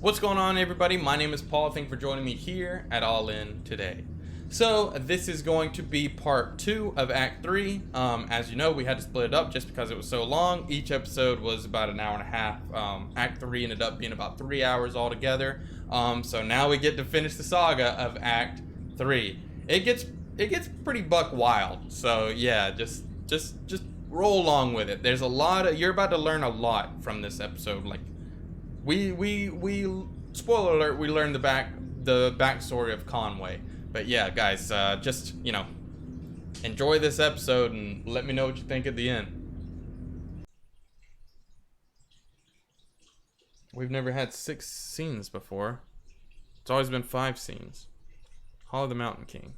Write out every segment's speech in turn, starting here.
What's going on, everybody? My name is Paul. Thank you for joining me here at All In today. So this is going to be part 2 of Act 3. As you know, we had to split it up just because it was so long. Each episode was about an hour and a half. Act 3 ended up being about 3 hours altogether. So now we get to finish the saga of Act 3. It gets pretty buck wild. So yeah, just roll along with it. There's a lot of, you're about to learn a lot from this episode. Like we spoiler alert, we learned the backstory of Conway. But yeah, guys, just, you know, enjoy this episode and let me know what you think at the end. We've never had 6 scenes before. It's always been 5 scenes. Hall of the Mountain King.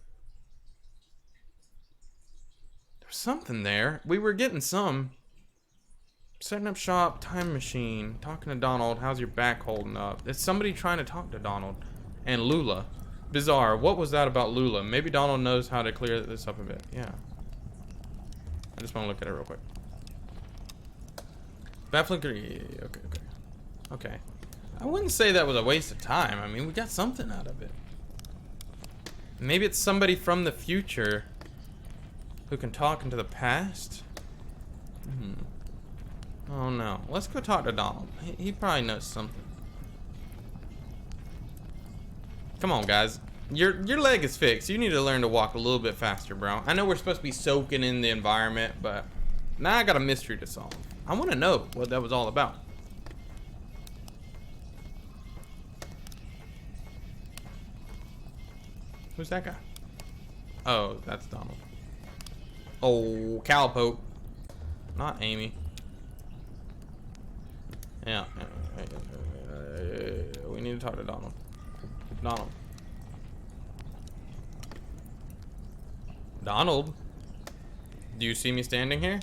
There's something there. We were getting some. Setting up shop, time machine, talking to Donald. How's your back holding up? It's somebody trying to talk to Donald. And Lula. Bizarre. What was that about Lula? Maybe Donald knows how to clear this up a bit. Yeah. I just want to look at it real quick. Baffling. Okay. I wouldn't say that was a waste of time. I mean, we got something out of it. Maybe it's somebody from the future who can talk into the past? Oh no. Let's go talk to Donald. He probably knows something. Come on, guys. Your leg is fixed. You need to learn to walk a little bit faster, bro. I know we're supposed to be soaking in the environment, but now I got a mystery to solve. I want to know what that was all about. Who's that guy? Oh, that's Donald. Oh, cowpoke. Not Amy. Yeah. We need to talk to Donald. Donald? Do you see me standing here?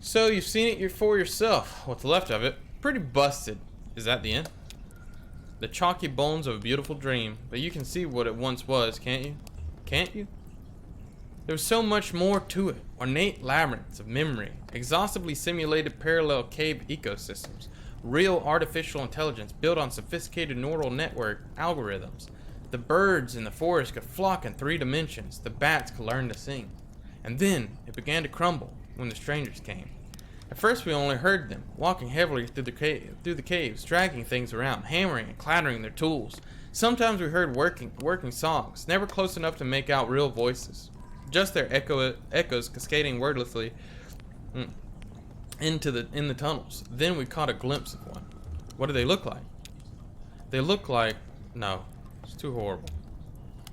So you've seen it for yourself. What's left of it? Pretty busted. Is that the end? The chalky bones of a beautiful dream. But you can see what it once was, can't you? Can't you? There was so much more to it. Ornate labyrinths of memory, exhaustively simulated parallel cave ecosystems, real artificial intelligence built on sophisticated neural network algorithms. The birds in the forest could flock in 3 dimensions. The bats could learn to sing. And then it began to crumble when the strangers came. At first we only heard them, walking heavily through the caves, dragging things around, hammering and clattering their tools. Sometimes we heard working songs, never close enough to make out real voices. Just their echoes cascading wordlessly in the tunnels. Then we caught a glimpse of one. What do they look like? They look like... No, it's too horrible.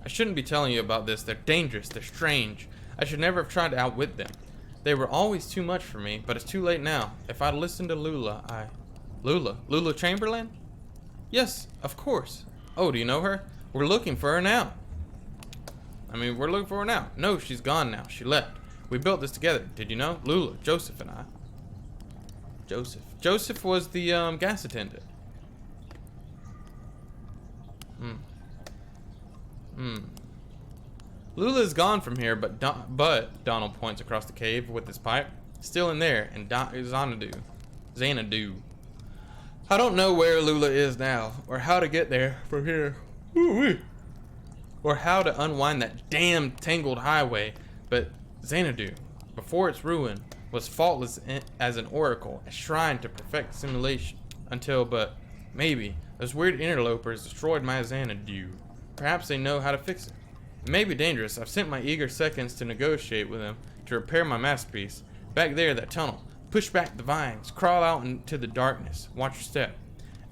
I shouldn't be telling you about this. They're dangerous. They're strange. I should never have tried to outwit them. They were always too much for me, but it's too late now. If I'd listened to Lula, Lula Chamberlain? Yes, of course. Oh, do you know her? We're looking for her now. We're looking for her now. No, she's gone now. She left. We built this together. Did you know? Lula, Joseph, and I. Joseph was the gas attendant. Lula's gone from here, but Donald points across the cave with his pipe. Still in there, and Xanadu. I don't know where Lula is now, or how to get there from here. Ooh-wee. Or how to unwind that damn tangled highway, but Xanadu, before its ruin, was faultless as an oracle, a shrine to perfect simulation, until, but maybe, those weird interlopers destroyed my Xanadu. Perhaps they know how to fix it. It may be dangerous. I've sent my eager seconds to negotiate with them, to repair my masterpiece. Back there, that tunnel. Push back the vines, crawl out into the darkness, watch your step.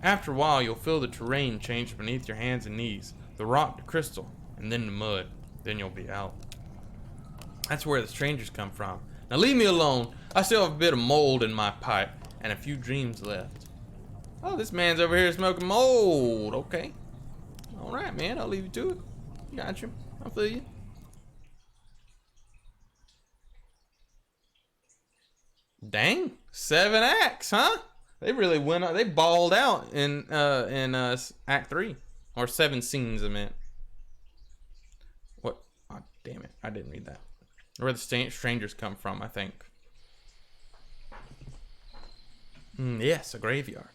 After a while, you'll feel the terrain change beneath your hands and knees, the rock to crystal, and then the mud. Then you'll be out. That's where the strangers come from. Now leave me alone. I still have a bit of mold in my pipe and a few dreams left. Oh, this man's over here smoking mold. Okay. Alright, man. I'll leave you to it. Got you. I feel you. Dang. 7 acts, huh? They really went out. They balled out in Act 3. Or 7 scenes, I meant. What? Oh, damn it. I didn't read that. Where the strangers come from, I think. Yes, a graveyard.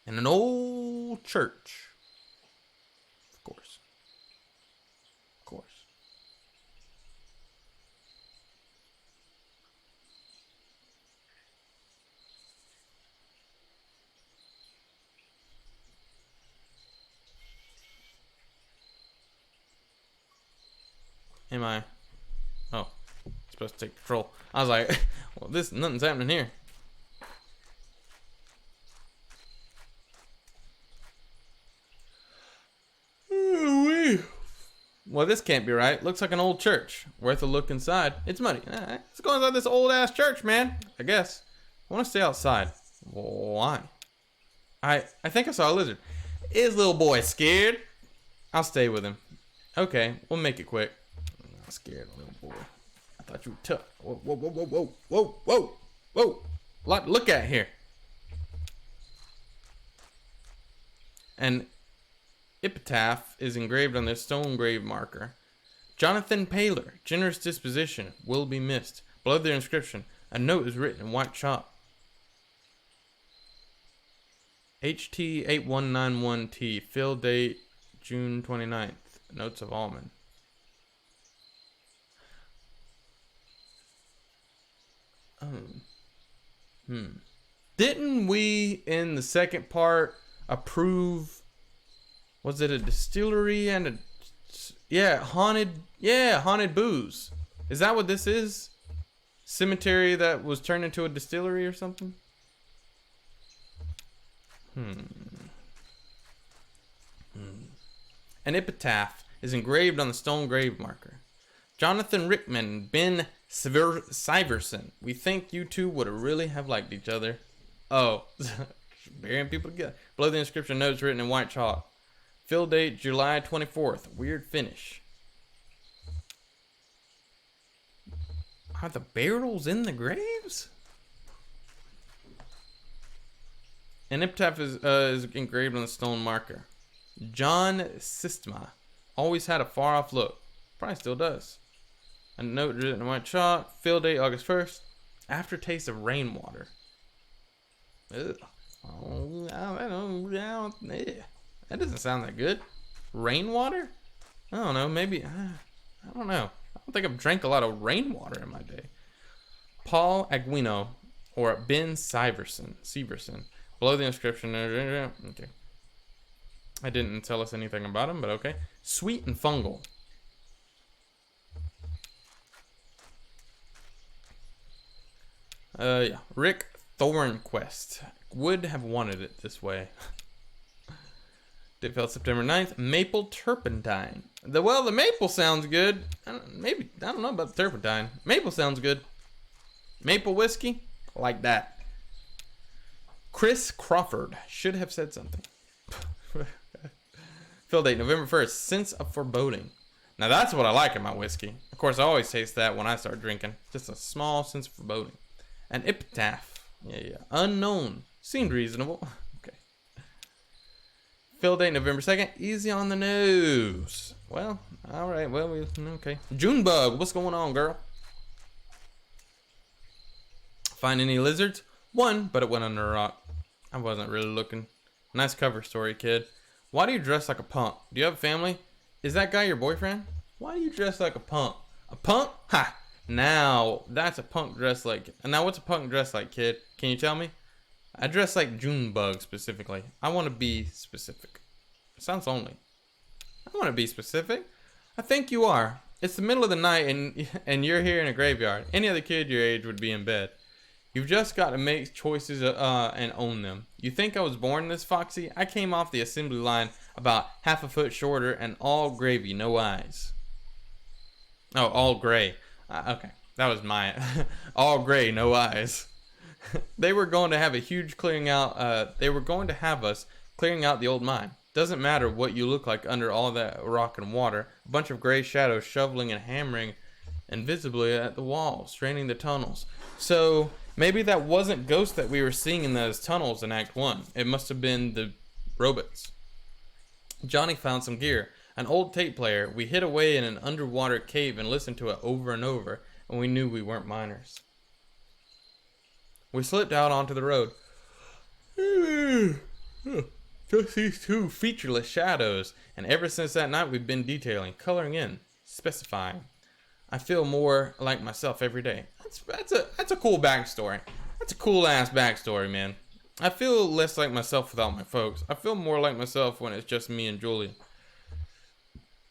In an old church. Of course. Of course. Am I? Oh, supposed to take control. I was like, well, nothing's happening here. Well, this can't be right. Looks like an old church. Worth a look inside. It's muddy. Let's go inside this old ass church, man. I guess. I want to stay outside. Why? I think I saw a lizard. Is little boy scared? I'll stay with him. Okay, we'll make it quick. I'm not scared, little boy. I thought you were tough. Whoa, whoa, whoa, whoa, whoa, whoa, whoa, whoa. A lot to look at here. An epitaph is engraved on this stone grave marker. Jonathan Paler, generous disposition, will be missed. Below their inscription, a note is written in white chalk. HT8191T, fill date June 29th. Notes of Almond. Didn't we, in the second part, approve, was it a distillery and haunted booze? Is that what this is? Cemetery that was turned into a distillery or something? An epitaph is engraved on the stone grave marker. Jonathan Rickman, Ben Syverson. We think you two would really have liked each other. Oh, burying people together. Below the inscription, notes written in white chalk. Fill date July 24th. Weird finish. Are the barrels in the graves? An epitaph is engraved on the stone marker. John Sistma always had a far-off look. Probably still does. A note written in white chalk. Fill date August 1st. Aftertaste of rainwater. Ugh. Oh, that doesn't sound that good. Rainwater? I don't know. Maybe. I don't know. I don't think I've drank a lot of rainwater in my day. Paul Aguino or Ben Syverson. Below the inscription. Okay. I didn't tell us anything about him, but okay. Sweet and fungal. Yeah. Rick Thornquist would have wanted it this way. Date fell September 9th. Maple turpentine. The maple sounds good. I don't know about the turpentine. Maple sounds good. Maple whiskey? Like that. Chris Crawford. Should have said something. Fill date November 1st. Sense of foreboding. Now that's what I like in my whiskey. Of course, I always taste that when I start drinking. Just a small sense of foreboding. An epitaph. Yeah. Unknown. Seemed reasonable. Okay. Fill date November 2nd. Easy on the nose. Well, alright. Well, okay. Junebug. What's going on, girl? Find any lizards? One, but it went under a rock. I wasn't really looking. Nice cover story, kid. Why do you dress like a punk? Do you have a family? Is that guy your boyfriend? Why do you dress like a punk? A punk? Ha! Now, that's a punk dress like... Now, what's a punk dress like, kid? Can you tell me? I dress like Junebug, specifically. I want to be specific. Sounds lonely. I want to be specific. I think you are. It's the middle of the night, and you're here in a graveyard. Any other kid your age would be in bed. You've just got to make choices and own them. You think I was born this foxy? I came off the assembly line about half a foot shorter and all gravy, no eyes. Oh, all gray. Okay, that was my all gray, no eyes. They were going to have a huge clearing out. They were going to have us clearing out the old mine. Doesn't matter what you look like under all that rock and water. A bunch of gray shadows shoveling and hammering invisibly at the walls, straining the tunnels. So maybe that wasn't ghosts that we were seeing in those tunnels in Act 1. It must have been the robots. Johnny found some gear. An old tape player. We hid away in an underwater cave and listened to it over and over, and we knew we weren't miners. We slipped out onto the road. Just these two featureless shadows. And ever since that night, we've been detailing, coloring in, specifying. I feel more like myself every day. That's a cool backstory. That's a cool ass backstory, man. I feel less like myself without my folks. I feel more like myself when it's just me and Julia.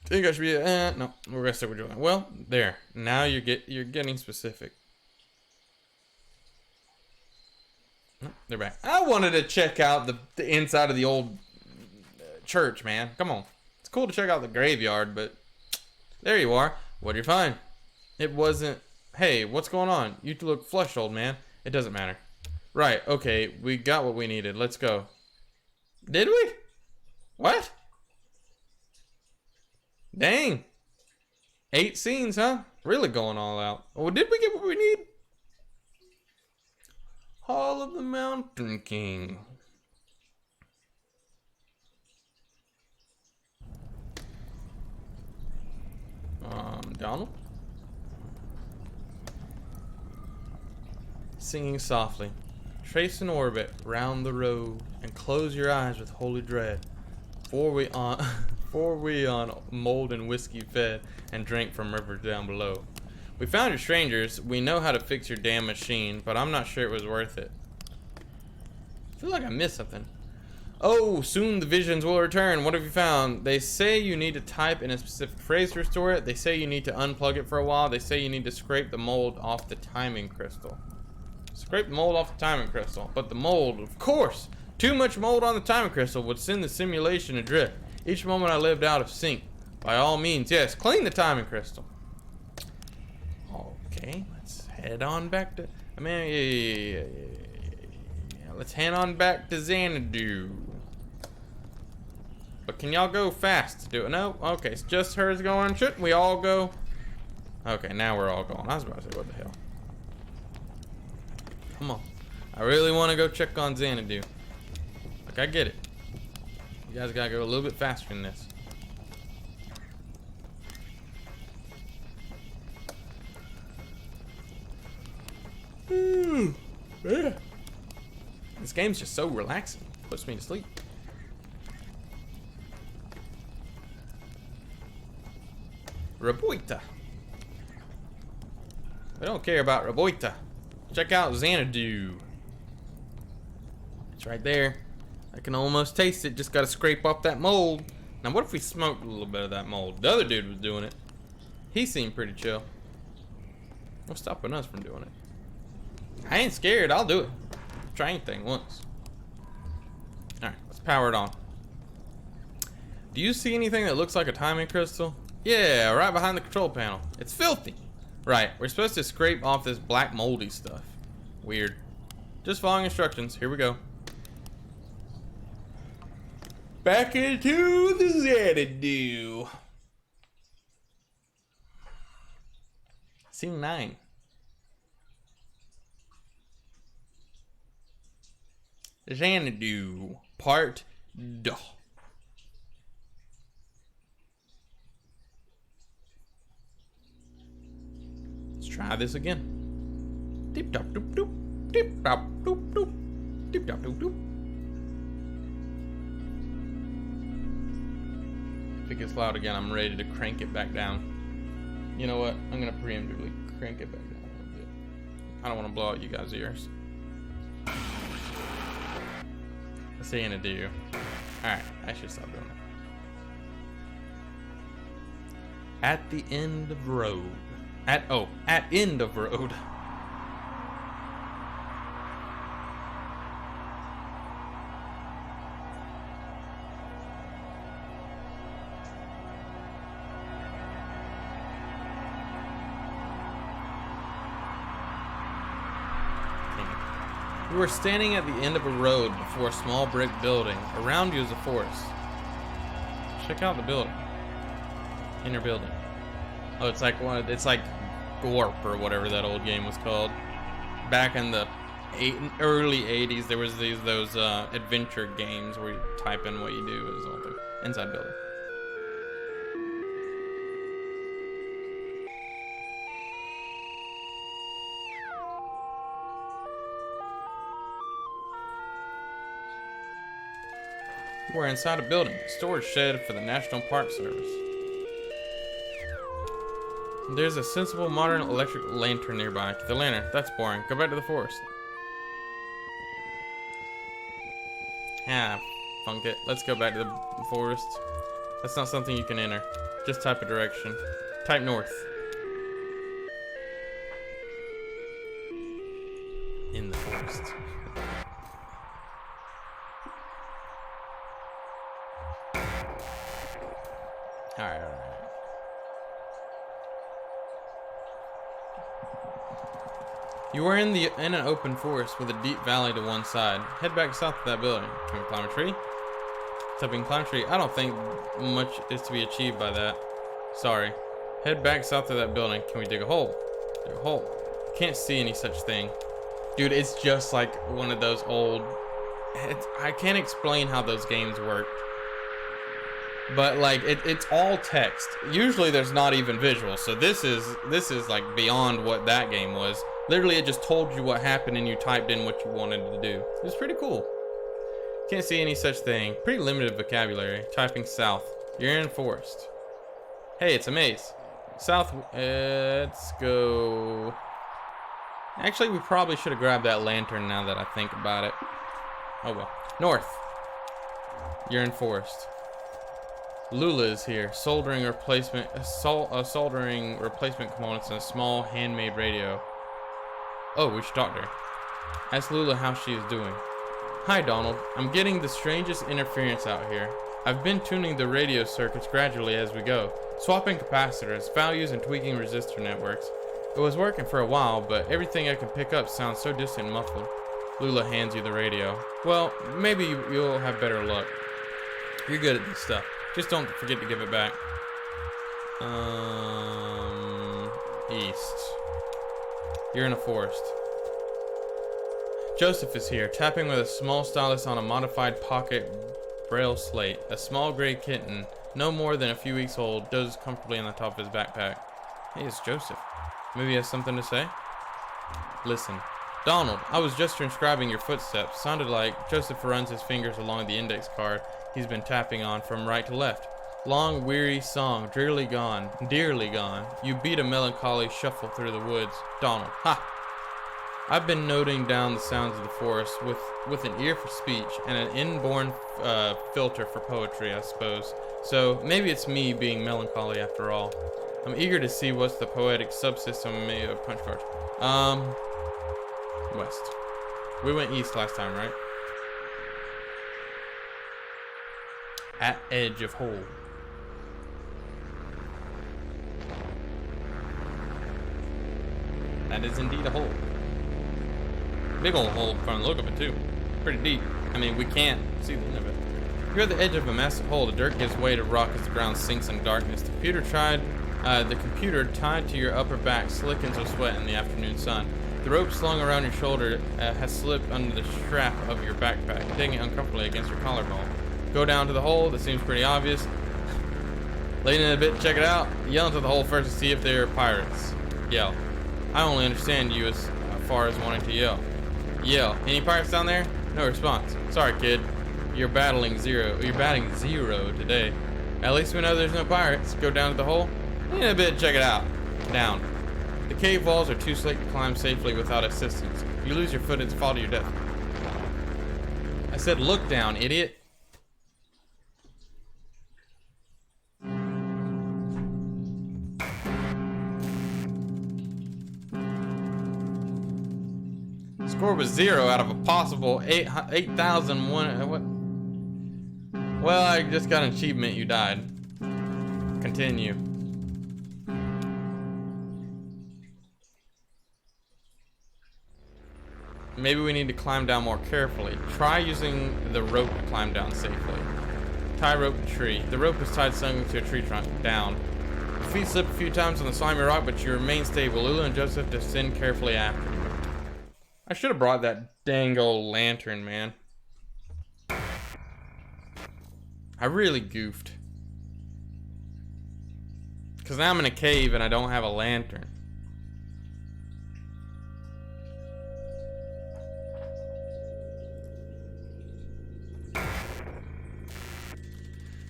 Think I should be? No, we're gonna stick with Julia. Well, there. Now you're getting specific. Oh, they're back. I wanted to check out the inside of the old church, man. Come on. It's cool to check out the graveyard, but there you are. What do you find? It wasn't. Hey, what's going on? You look flushed, old man. It doesn't matter. Right, okay, we got what we needed. Let's go. Did we? What? Dang. 8 scenes, huh? Really going all out. Oh, did we get what we need? Hall of the Mountain King. Donald? Singing softly. Trace an orbit round the road and close your eyes with holy dread. For we on mold and whiskey fed and drank from rivers down below. We found your strangers. We know how to fix your damn machine, but I'm not sure it was worth it. I feel like I missed something. Oh, soon the visions will return. What have you found? They say you need to type in a specific phrase to restore it. They say you need to unplug it for a while. They say you need to scrape the mold off the timing crystal. Scrape the mold off the timing crystal. But the mold, of course! Too much mold on the timing crystal would send the simulation adrift. Each moment I lived out of sync. By all means, yes, clean the timing crystal. Okay, let's head on back to... I mean, yeah. Let's head on back to Xanadu. But can y'all go fast to do it? No? Okay, it's just hers going. Shouldn't we all go? Okay, now we're all going. I was about to say, what the hell? Come on. I really want to go check on Xanadu. Like, I get it. You guys gotta go a little bit faster than this. Yeah. This game's just so relaxing. Puts me to sleep. Raboita. We don't care about Raboita. Check out Xanadu. It's right there. I can almost taste it. Just gotta scrape off that mold. Now what if we smoked a little bit of that mold? The other dude was doing it. He seemed pretty chill. What's stopping us from doing it? I ain't scared. I'll do it. Try anything once. Alright, let's power it on. Do you see anything that looks like a timing crystal? Yeah, right behind the control panel. It's filthy. Right, we're supposed to scrape off this black moldy stuff. Weird. Just following instructions. Here we go. Back into the Xanadu. Scene 9. Xanadu, part duh. Let's try this again. Deep top doop doop. Deep top doop doop. Deep top doop doop. If it gets loud again, I'm ready to crank it back down. You know what? I'm gonna preemptively crank it back down a little bit. I don't want to blow out you guys' ears. Xanadu. Alright, I should stop doing that. At the end of road. At end of road. You are standing at the end of a road before a small brick building. Around you is a forest. Check out the building. Inner building. Oh, it's like Gorp or whatever that old game was called. Back in the early 80s, there was those adventure games where you type in what you do as all the inside building. We're inside a building, a storage shed for the National Park Service. There's a sensible modern electric lantern nearby. The lantern, that's boring. Go back to the forest. Ah, funk it. Let's go back to the forest. That's not something you can enter. Just type a direction. Type north. In the forest. Alright. You are in an open forest with a deep valley to one side. Head back south of that building. Can we climb a tree? Typing climb a tree. I don't think much is to be achieved by that. Sorry. Head back south of that building. Can we dig a hole? Dig a hole. Can't see any such thing. Dude, it's just like one of those old... I can't explain how those games work. But like it's all text. Usually there's not even visual. So this is like beyond what that game was. Literally it just told you what happened and you typed in what you wanted to do. It was pretty cool. Can't see any such thing. Pretty limited vocabulary. Typing south. You're in forest. Hey, it's a maze. South. Let's go. Actually, we probably should have grabbed that lantern now that I think about it. Oh well. North. You're in forest. Lula is here, soldering replacement components and a small handmade radio. Oh, we should talk to her. Ask Lula how she is doing. Hi, Donald. I'm getting the strangest interference out here. I've been tuning the radio circuits gradually as we go, swapping capacitors, values, and tweaking resistor networks. It was working for a while, but everything I can pick up sounds so distant and muffled. Lula hands you the radio. Well, maybe you'll have better luck. You're good at this stuff. Just don't forget to give it back. East. You're in a forest. Joseph is here, tapping with a small stylus on a modified pocket braille slate. A small gray kitten, no more than a few weeks old, dozes comfortably on the top of his backpack. Hey, it's Joseph. Maybe he has something to say? Listen. Donald, I was just transcribing your footsteps. Sounded like Joseph runs his fingers along the index card he's been tapping on from right to left. Long, weary song, dearly gone. You beat a melancholy shuffle through the woods. Donald, ha! I've been noting down the sounds of the forest with an ear for speech and an inborn filter for poetry, I suppose. So maybe it's me being melancholy after all. I'm eager to see what's the poetic subsystem made of punch cards. West. We went east last time, right? At edge of hole. That is indeed a hole. Big old hole from the look of it too. Pretty deep. I mean, we can't see the end of it. You're at the edge of a massive hole. The dirt gives way to rock as the ground sinks in darkness. The computer tied to your upper back slickens with sweat in the afternoon sun. The rope slung around your shoulder has slipped under the strap of your backpack, digging uncomfortably against your collarbone. Go down to the hole. That seems pretty obvious. Lean in a bit, check it out. Yell into the hole first to see if they're pirates. Yell. I only understand you as far as wanting to yell. Yell. Any pirates down there? No response. Sorry, kid. You're batting zero today. At least we know there's no pirates. Go down to the hole. Lean in a bit, check it out. Down. The cave walls are too slick to climb safely without assistance. If you lose your foot, it's fall to your death. I said look down, idiot. Score was 0 out of a possible 8,001. What? Well, I just got an achievement. You died. Continue. Maybe we need to climb down more carefully. Try using the rope to climb down safely. Tie rope to tree. The rope is tied snugly to a tree trunk. Down. Your feet slip a few times on the slimy rock, but you remain stable. Lula and Joseph descend carefully after you. I should have brought that dang old lantern, man. I really goofed. Because now I'm in a cave and I don't have a lantern.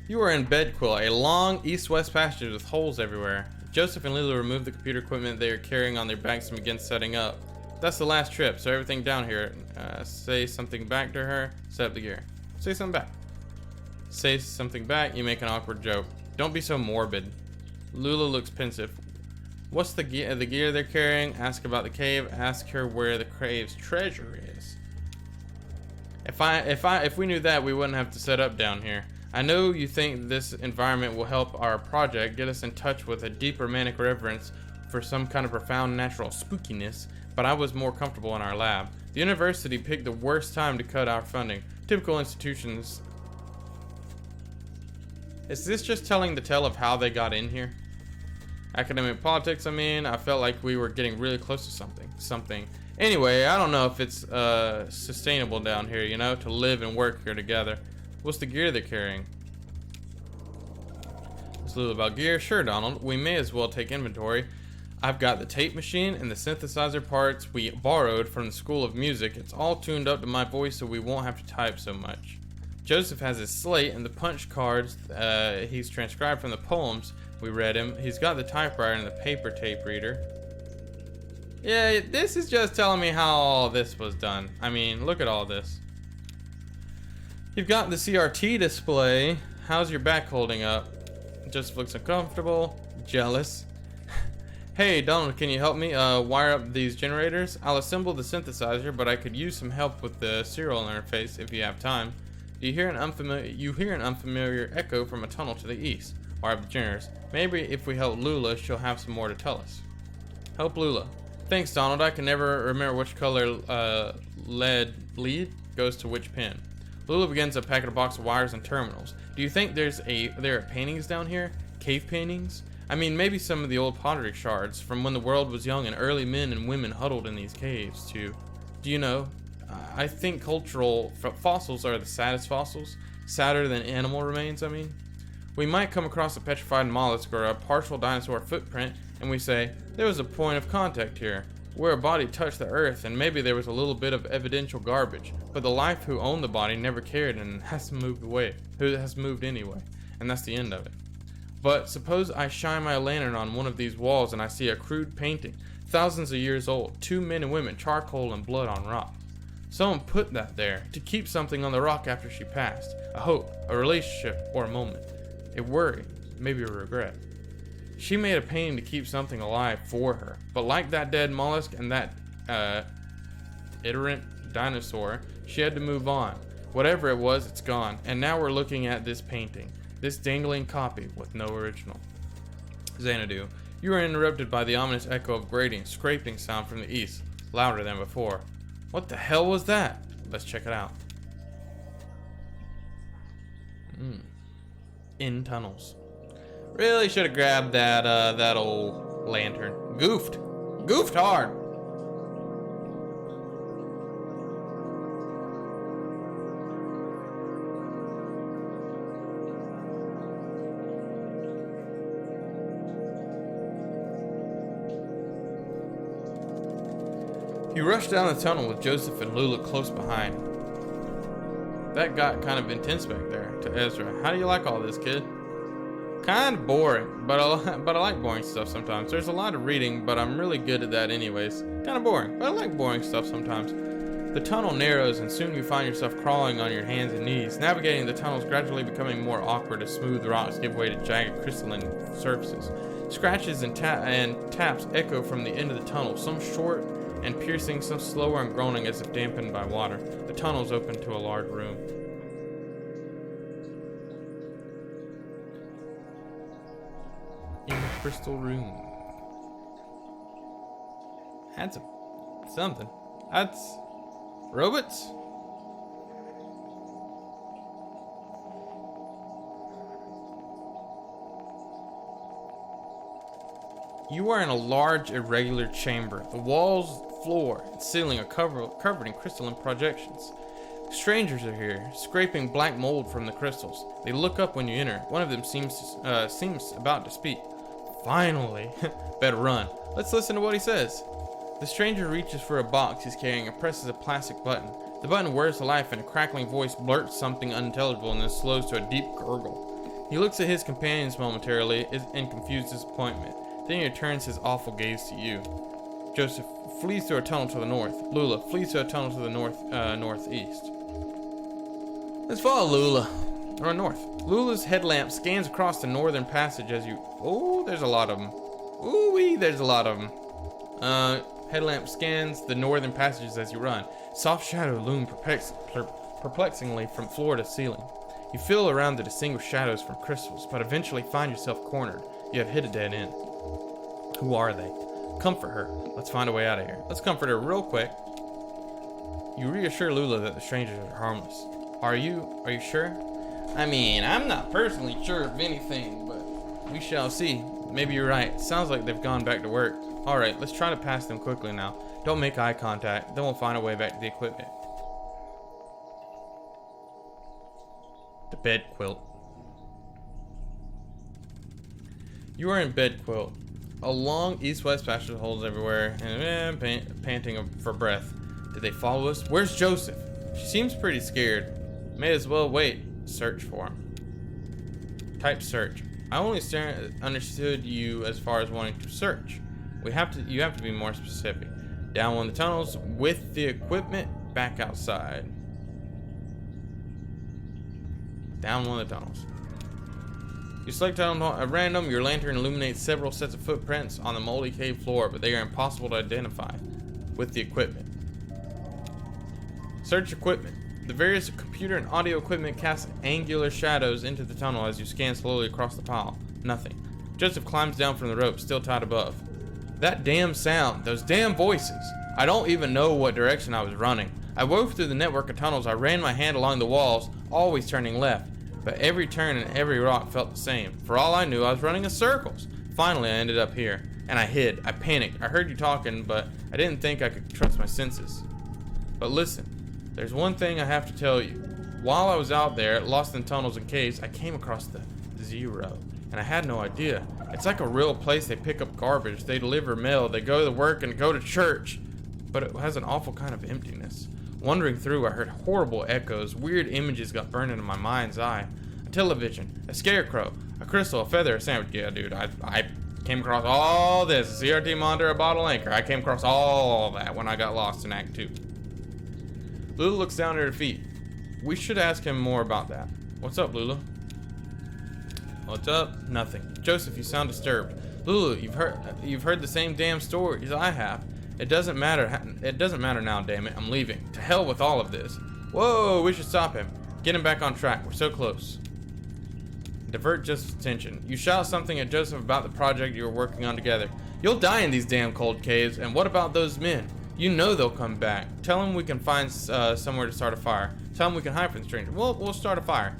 You are in bed, Quill, a long east-west passage with holes everywhere. Joseph and Lulu remove the computer equipment they are carrying on their backs and begin setting up. That's the last trip, so everything down here. Say something back to her. Set up the gear. Say something back. Say something back. You make an awkward joke. Don't be so morbid. Lulu looks pensive. What's the gear they're carrying? Ask about the cave. Ask her where the cave's treasure is. If we knew that, we wouldn't have to set up down here. I know you think this environment will help our project get us in touch with a deep romantic reverence for some kind of profound natural spookiness, but I was more comfortable in our lab. The university picked the worst time to cut our funding. Typical institutions. Is this just telling the tale of how they got in here? Academic politics, I mean, I felt like we were getting really close to something. Anyway, I don't know if it's sustainable down here, you know, to live and work here together. What's the gear they're carrying? It's a little about gear. Sure, Donald. We may as well take inventory. I've got the tape machine and the synthesizer parts we borrowed from the School of Music. It's all tuned up to my voice so we won't have to type so much. Joseph has his slate and the punch cards he's transcribed from the poems we read him. He's got the typewriter and the paper tape reader. Yeah, this is just telling me how all this was done. I mean, look at all this. You've got the CRT display. How's your back holding up? Just looks uncomfortable. Jealous. Hey, Donald, can you help me wire up these generators? I'll assemble the synthesizer, but I could use some help with the serial interface if you have time. You hear an unfamiliar echo from a tunnel to the east. Wire up the generators. Maybe if we help Lula, she'll have some more to tell us. Help Lula. Thanks, Donald. I can never remember which color lead goes to which pin. Lula begins to pack a box of wires and terminals. Do you think there are paintings down here? Cave paintings? I mean, maybe some of the old pottery shards from when the world was young and early men and women huddled in these caves, too. Do you know? I think cultural fossils are the saddest fossils. Sadder than animal remains, I mean. We might come across a petrified mollusk or a partial dinosaur footprint, and we say, there was a point of contact here, where a body touched the earth, and maybe there was a little bit of evidential garbage, but the life who owned the body never cared and has moved away, who has moved anyway, and that's the end of it. But suppose I shine my lantern on one of these walls and I see a crude painting, thousands of years old, 2 men and women, charcoal and blood on rock. Someone put that there to keep something on the rock after she passed, a hope, a relationship, or a moment, a worry, maybe a regret. She made a painting to keep something alive for her, but like that dead mollusk and that iterant dinosaur, she had to move on. Whatever it was, it's gone, and now we're looking at this painting, this dangling copy with no original. Xanadu, you are interrupted by the ominous echo of grating, scraping sound from the east, louder than before. What the hell was that? Let's check it out. In tunnels. Really should have grabbed that old lantern. Goofed hard. He rushed down the tunnel with Joseph and Lula close behind. That got kind of intense back there to Ezra. How do you like all this, kid? Kind of boring, but I like boring stuff sometimes. There's a lot of reading, but I'm really good at that anyways. Kind of boring, but I like boring stuff sometimes. The tunnel narrows and soon you find yourself crawling on your hands and knees. Navigating the tunnels gradually becoming more awkward as smooth rocks give way to jagged crystalline surfaces. Scratches and taps echo from the end of the tunnel, some short and piercing, some slower and groaning as if dampened by water. The tunnels open to a large room. In the crystal room. That's something. That's robots? You are in a large, irregular chamber. The walls, floor, and ceiling are covered in crystalline projections. Strangers are here, scraping black mold from the crystals. They look up when you enter. One of them seems about to speak. Finally! Better run. Let's listen to what he says. The stranger reaches for a box he's carrying and presses a plastic button. The button whirs to life and a crackling voice blurts something unintelligible and then slows to a deep gurgle. He looks at his companions momentarily in confused disappointment. Then he returns his awful gaze to you. Joseph flees through a tunnel to the north. Lula flees through a tunnel to the northeast. Let's follow Lula. Or north. Lula's headlamp scans across the northern passage as you... Oh, there's a lot of them. Ooh-wee, there's a lot of them. Headlamp scans the northern passages as you run. Soft shadow loom perplexingly from floor to ceiling. You feel around to distinguish shadows from crystals, but eventually find yourself cornered. You have hit a dead end. Who are they? Comfort her. Let's find a way out of here. Let's comfort her real quick. You reassure Lula that the strangers are harmless. Are you sure? I mean, I'm not personally sure of anything, but we shall see. Maybe you're right. Sounds like they've gone back to work. Alright, let's try to pass them quickly now. Don't make eye contact, then we'll find a way back to the equipment. The bed quilt. You are in bed quilt. A long east-west passage with holes everywhere, and panting for breath. Did they follow us? Where's Joseph? She seems pretty scared. May as well wait. Search for him. Type search. I only understood you as far as wanting to search. You have to be more specific. Down one of the tunnels with the equipment, back outside. Down one of the tunnels. You select tunnel at random. Your lantern illuminates several sets of footprints on the moldy cave floor, but they are impossible to identify with the equipment. Search equipment. The various computer and audio equipment cast angular shadows into the tunnel as you scan slowly across the pile. Nothing. Joseph climbs down from the rope, still tied above. That damn sound. Those damn voices. I don't even know what direction I was running. I wove through the network of tunnels. I ran my hand along the walls, always turning left. But every turn and every rock felt the same. For all I knew, I was running in circles. Finally, I ended up here. And I hid. I panicked. I heard you talking, but I didn't think I could trust my senses. But listen. There's one thing I have to tell you. While I was out there, lost in tunnels and caves, I came across the Zero. And I had no idea. It's like a real place. They pick up garbage. They deliver mail. They go to work and go to church. But it has an awful kind of emptiness. Wandering through, I heard horrible echoes. Weird images got burned into my mind's eye. A television, a scarecrow, a crystal, a feather, a sandwich. Yeah, dude, I came across all this. A CRT monitor, a bottle anchor. I came across all that when I got lost in Act 2. Lula looks down at her feet. We should ask him more about that. What's up, Lula? What's up? Nothing. Joseph, you sound disturbed. Lula, you've heard the same damn stories I have. It doesn't matter. It doesn't matter now, damn it. I'm leaving. To hell with all of this. Whoa, we should stop him. Get him back on track. We're so close. Divert Joseph's attention. You shout something at Joseph about the project you were working on together. You'll die in these damn cold caves. And what about those men? You know they'll come back. Tell him we can find somewhere to start a fire. Tell him we can hide from the stranger. We'll start a fire.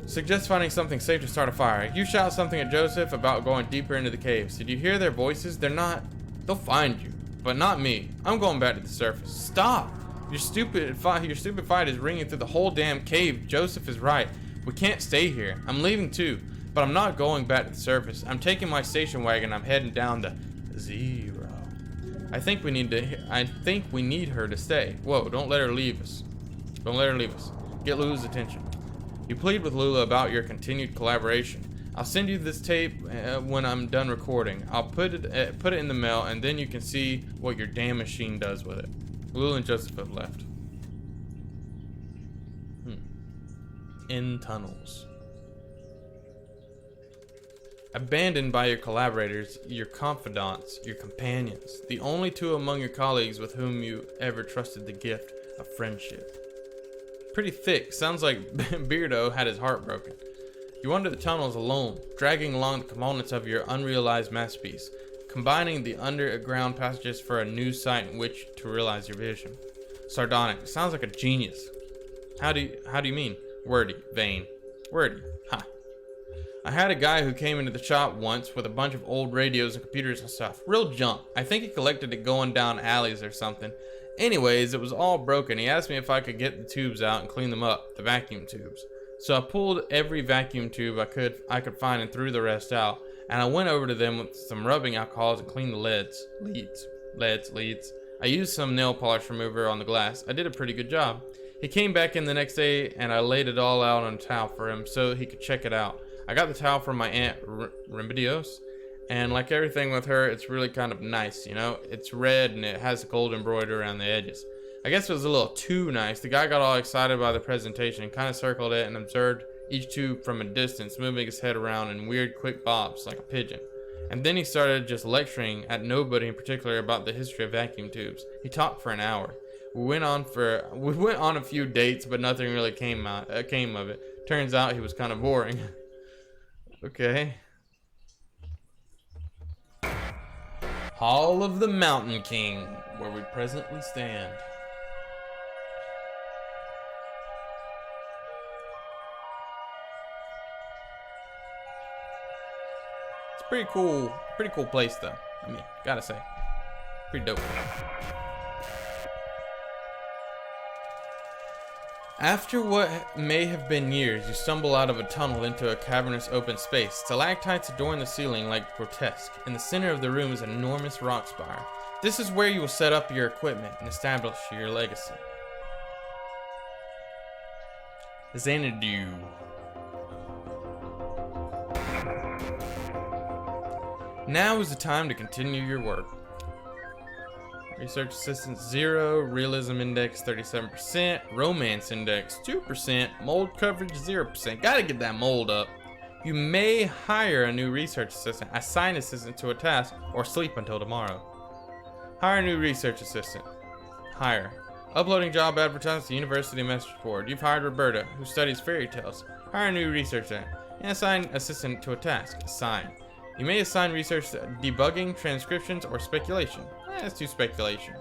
Suggest finding something safe to start a fire. You shout something at Joseph about going deeper into the caves. Did you hear their voices? They'll find you. But not me. I'm going back to the surface. Stop! Your stupid fight is ringing through the whole damn cave. Joseph is right. We can't stay here. I'm leaving too. But I'm not going back to the surface. I'm taking my station wagon. I'm heading down the Zero. I think we need her to stay. Whoa, don't let her leave us. Don't let her leave us. Get Lula's attention. You plead with Lula about your continued collaboration. I'll send you this tape when I'm done recording. I'll put it in the mail, and then you can see what your damn machine does with it. Lula and Joseph have left. In tunnels. Abandoned by your collaborators, your confidants, your companions, the only two among your colleagues with whom you ever trusted the gift of friendship. Pretty thick. Sounds like Beardo had his heart broken. You wander the tunnels alone, dragging along the components of your unrealized masterpiece, combining the underground passages for a new site in which to realize your vision. Sardonic. Sounds like a genius. How do you mean? Wordy. Vain. Wordy. Ha. I had a guy who came into the shop once with a bunch of old radios and computers and stuff. Real junk. I think he collected it going down alleys or something. Anyways, it was all broken. He asked me if I could get the tubes out and clean them up, the vacuum tubes. So I pulled every vacuum tube I could find and threw the rest out. And I went over to them with some rubbing alcohols and cleaned the leads. I used some nail polish remover on the glass. I did a pretty good job. He came back in the next day, and I laid it all out on a towel for him so he could check it out. I got the towel from my aunt Remedios, and like everything with her, it's really kind of nice, you know? It's red and it has gold embroidery around the edges. I guess it was a little too nice. The guy got all excited by the presentation, kind of circled it and observed each tube from a distance, moving his head around in weird quick bobs like a pigeon. And then he started just lecturing at nobody in particular about the history of vacuum tubes. He talked for an hour. We went on a few dates, but nothing really came of it. Turns out he was kind of boring. Okay. Hall of the Mountain King, where we presently stand. It's pretty cool place though. I mean, gotta say, pretty dope. After what may have been years, you stumble out of a tunnel into a cavernous open space. Stalactites adorn the ceiling like grotesque. In the center of the room is an enormous rock spire. This is where you will set up your equipment and establish your legacy. Xanadu. Now is the time to continue your work. Research Assistant 0, Realism Index 37%, Romance Index 2%, Mold Coverage 0%. Gotta get that mold up. You may hire a new Research Assistant, assign assistant to a task, or sleep until tomorrow. Hire a new Research Assistant. Hire. Uploading job advertisements to University Message Board. You've hired Roberta, who studies fairy tales. Hire a new research assistant. And assign assistant to a task. Assign. You may assign research to debugging, transcriptions, or speculation. Let's do speculation.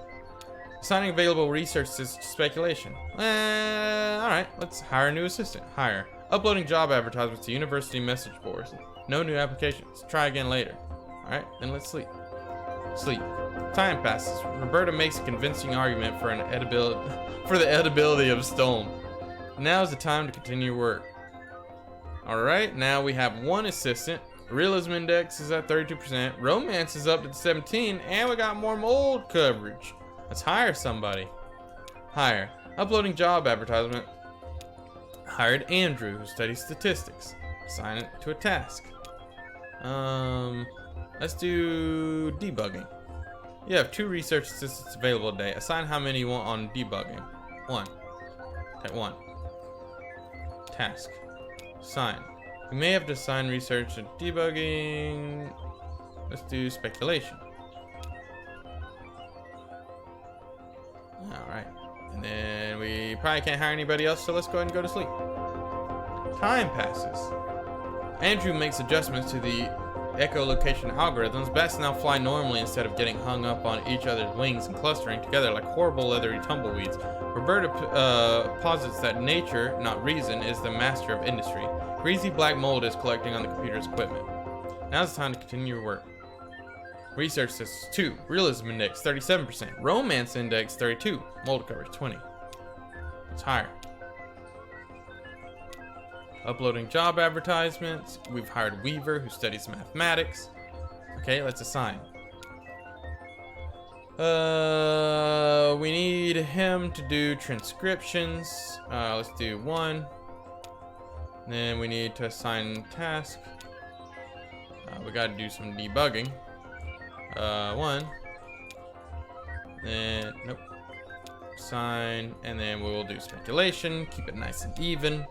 Assigning available research to speculation. Alright, let's hire a new assistant. Hire. Uploading job advertisements to University Message Boards. No new applications. Try again later. Alright, then let's sleep. Sleep. Time passes. Roberta makes a convincing argument for the edibility of stone. Now is the time to continue work. Alright, now we have one assistant. Realism Index is at 32%. Romance is up to 17, and we got more mold coverage. Let's hire somebody. Hire. Uploading job advertisement. Hired Andrew, who studies statistics. Assign it to a task. Let's do debugging. You have 2 research assistants available today. Assign how many you want on debugging. 1. Take 1. Task. Assign. You may have to assign research and debugging. Let's do speculation. Alright. And then we probably can't hire anybody else, so let's go ahead and go to sleep. Time passes. Andrew makes adjustments to the echolocation algorithms. Bats now fly normally instead of getting hung up on each other's wings and clustering together like horrible leathery tumbleweeds. Roberta posits that nature, not reason, is the master of industry. Greasy black mold is collecting on the computer's equipment. Now it's time to continue your work. Research Systems 2, Realism Index 37%, Romance Index 32, Mold Coverage 20. Let's hire. Uploading job advertisements. We've hired Weaver, who studies mathematics. Okay, let's assign. We need him to do transcriptions. Let's do 1. Then we need to assign task. We gotta do some debugging. 1. Then, nope. Assign, and then we will do speculation. Keep it nice and even.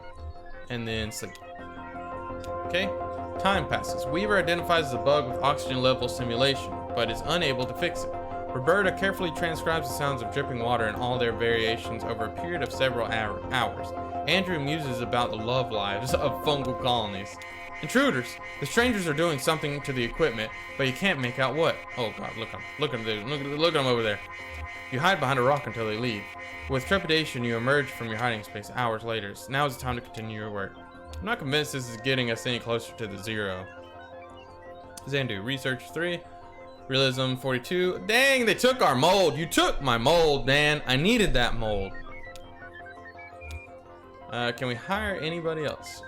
And then sleep. Okay, time passes. Weaver identifies the bug with oxygen level simulation, but is unable to fix it. Roberta carefully transcribes the sounds of dripping water in all their variations over a period of several hours. Andrew muses about the love lives of fungal colonies. Intruders! The strangers are doing something to the equipment, but you can't make out what. Oh god, look at them over there. You hide behind a rock until they leave. With trepidation, you emerge from your hiding space hours later. Now is the time to continue your work. I'm not convinced this is getting us any closer to the 0. Xanadu, Research 3, Realism 42. Dang, they took our mold. You took my mold, Dan. I needed that mold. Can we hire anybody else?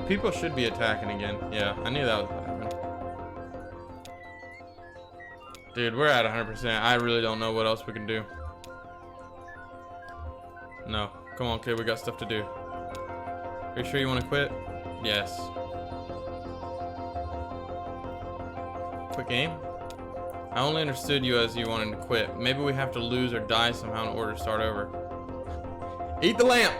people should be attacking again. Yeah, I knew that was what happened. Dude, we're at 100%. I really don't know what else we can do. No. Come on, kid. We got stuff to do. Are you sure you want to quit? Yes. Quick game? I only understood you as you wanted to quit. Maybe we have to lose or die somehow in order to start over. Eat the lamp!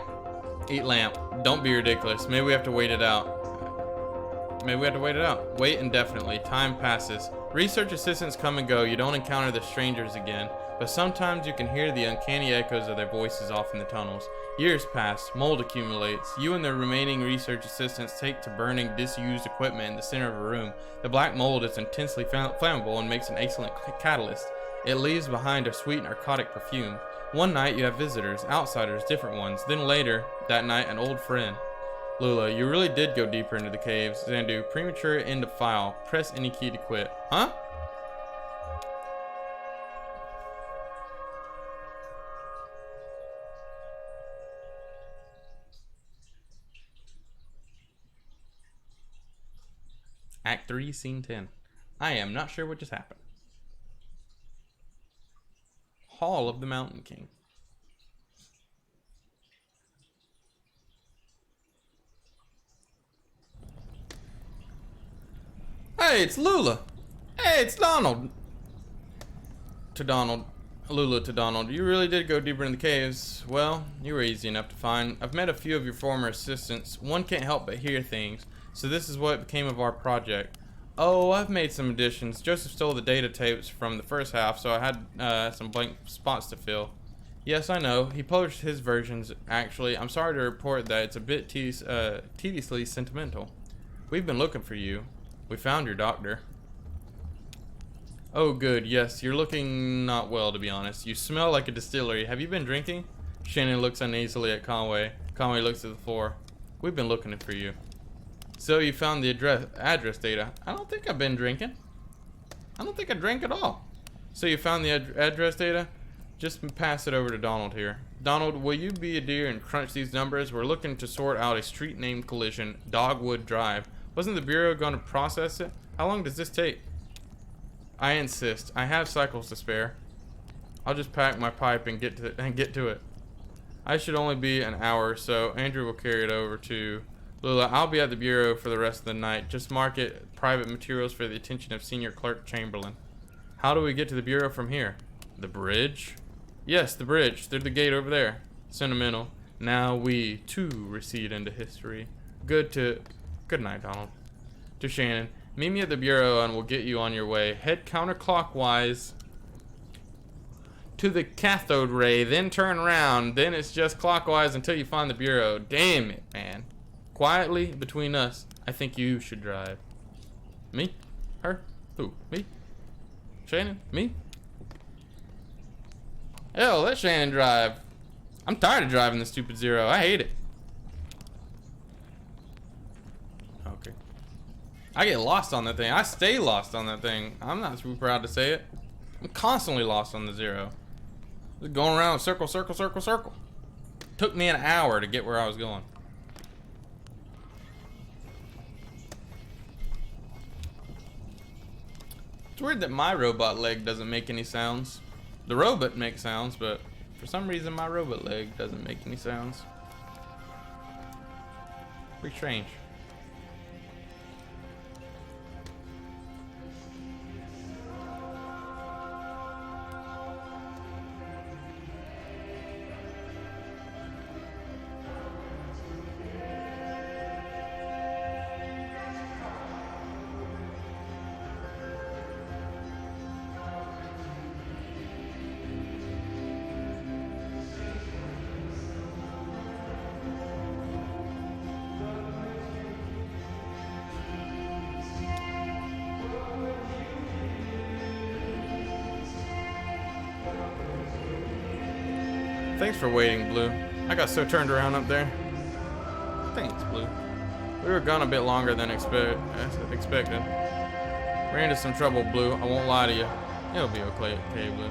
Eat lamp. Don't be ridiculous. Maybe we have to wait it out. Maybe we have to wait it out. Wait indefinitely. Time passes. Research assistants come and go. You don't encounter the strangers again, but sometimes you can hear the uncanny echoes of their voices off in the tunnels. Years pass. Mold accumulates. You and the remaining research assistants take to burning disused equipment in the center of a room. The black mold is intensely flammable and makes an excellent catalyst. It leaves behind a sweet narcotic perfume. One night you have visitors, outsiders, different ones. Then later, that night, an old friend. Lula, you really did go deeper into the caves. Xandu, premature end of file. Press any key to quit. Huh? Act 3, Scene 10. I am not sure what just happened. Hall of the Mountain King. Hey, it's Lula. Hey, it's Donald. To Donald. Lula to Donald. You really did go deeper in the caves. Well, you were easy enough to find. I've met a few of your former assistants. One can't help but hear things. So this is what became of our project. Oh, I've made some additions. Joseph stole the data tapes from the first half, so I had some blank spots to fill. Yes, I know. He published his versions, actually. I'm sorry to report that it's a bit tediously sentimental. We've been looking for you. We found your doctor. Oh, good. Yes, you're looking not well, to be honest. You smell like a distillery. Have you been drinking? Shannon looks uneasily at Conway. Conway looks at the floor. We've been looking for you. So you found the address data. I don't think I've been drinking. I don't think I drank at all. So you found the address data? Just pass it over to Donald here. Donald, will you be a dear and crunch these numbers? We're looking to sort out a street name collision, Dogwood Drive. Wasn't the Bureau going to process it? How long does this take? I insist. I have cycles to spare. I'll just pack my pipe and get to it. I should only be an hour or so. Andrew will carry it over to Lula. I'll be at the Bureau for the rest of the night. Just mark it private materials for the attention of Senior Clerk Chamberlain. How do we get to the Bureau from here? The bridge? Yes, the bridge. Through the gate over there. Sentimental. Now we, too, recede into history. Good night, Donald. To Shannon. Meet me at the Bureau and we'll get you on your way. Head counterclockwise to the cathode ray, then turn around. Then it's just clockwise until you find the Bureau. Damn it, man. Quietly, between us, I think you should drive. Me? Her? Who? Me? Shannon? Me? Hell, let Shannon drive. I'm tired of driving the stupid Zero. I hate it. Okay. I get lost on that thing. I stay lost on that thing. I'm not too proud to say it. I'm constantly lost on the Zero. Just going around circle, circle, circle, circle. Took me an hour to get where I was going. It's weird that my robot leg doesn't make any sounds. The robot makes sounds, but for some reason my robot leg doesn't make any sounds. Pretty strange. Thanks for waiting, Blue. I got so turned around up there. Thanks, Blue. We were gone a bit longer than expected. Ran into some trouble, Blue. I won't lie to you. It'll be okay, Blue.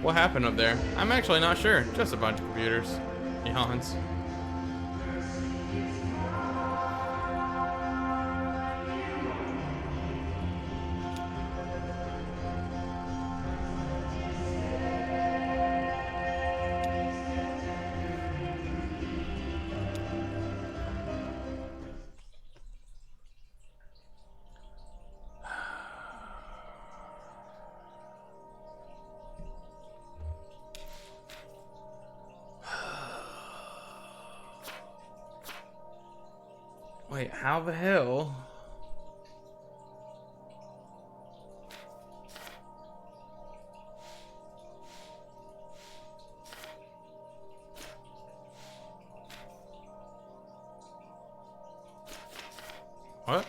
What happened up there? I'm actually not sure. Just a bunch of computers. Yawns. Wait, how the hell? What?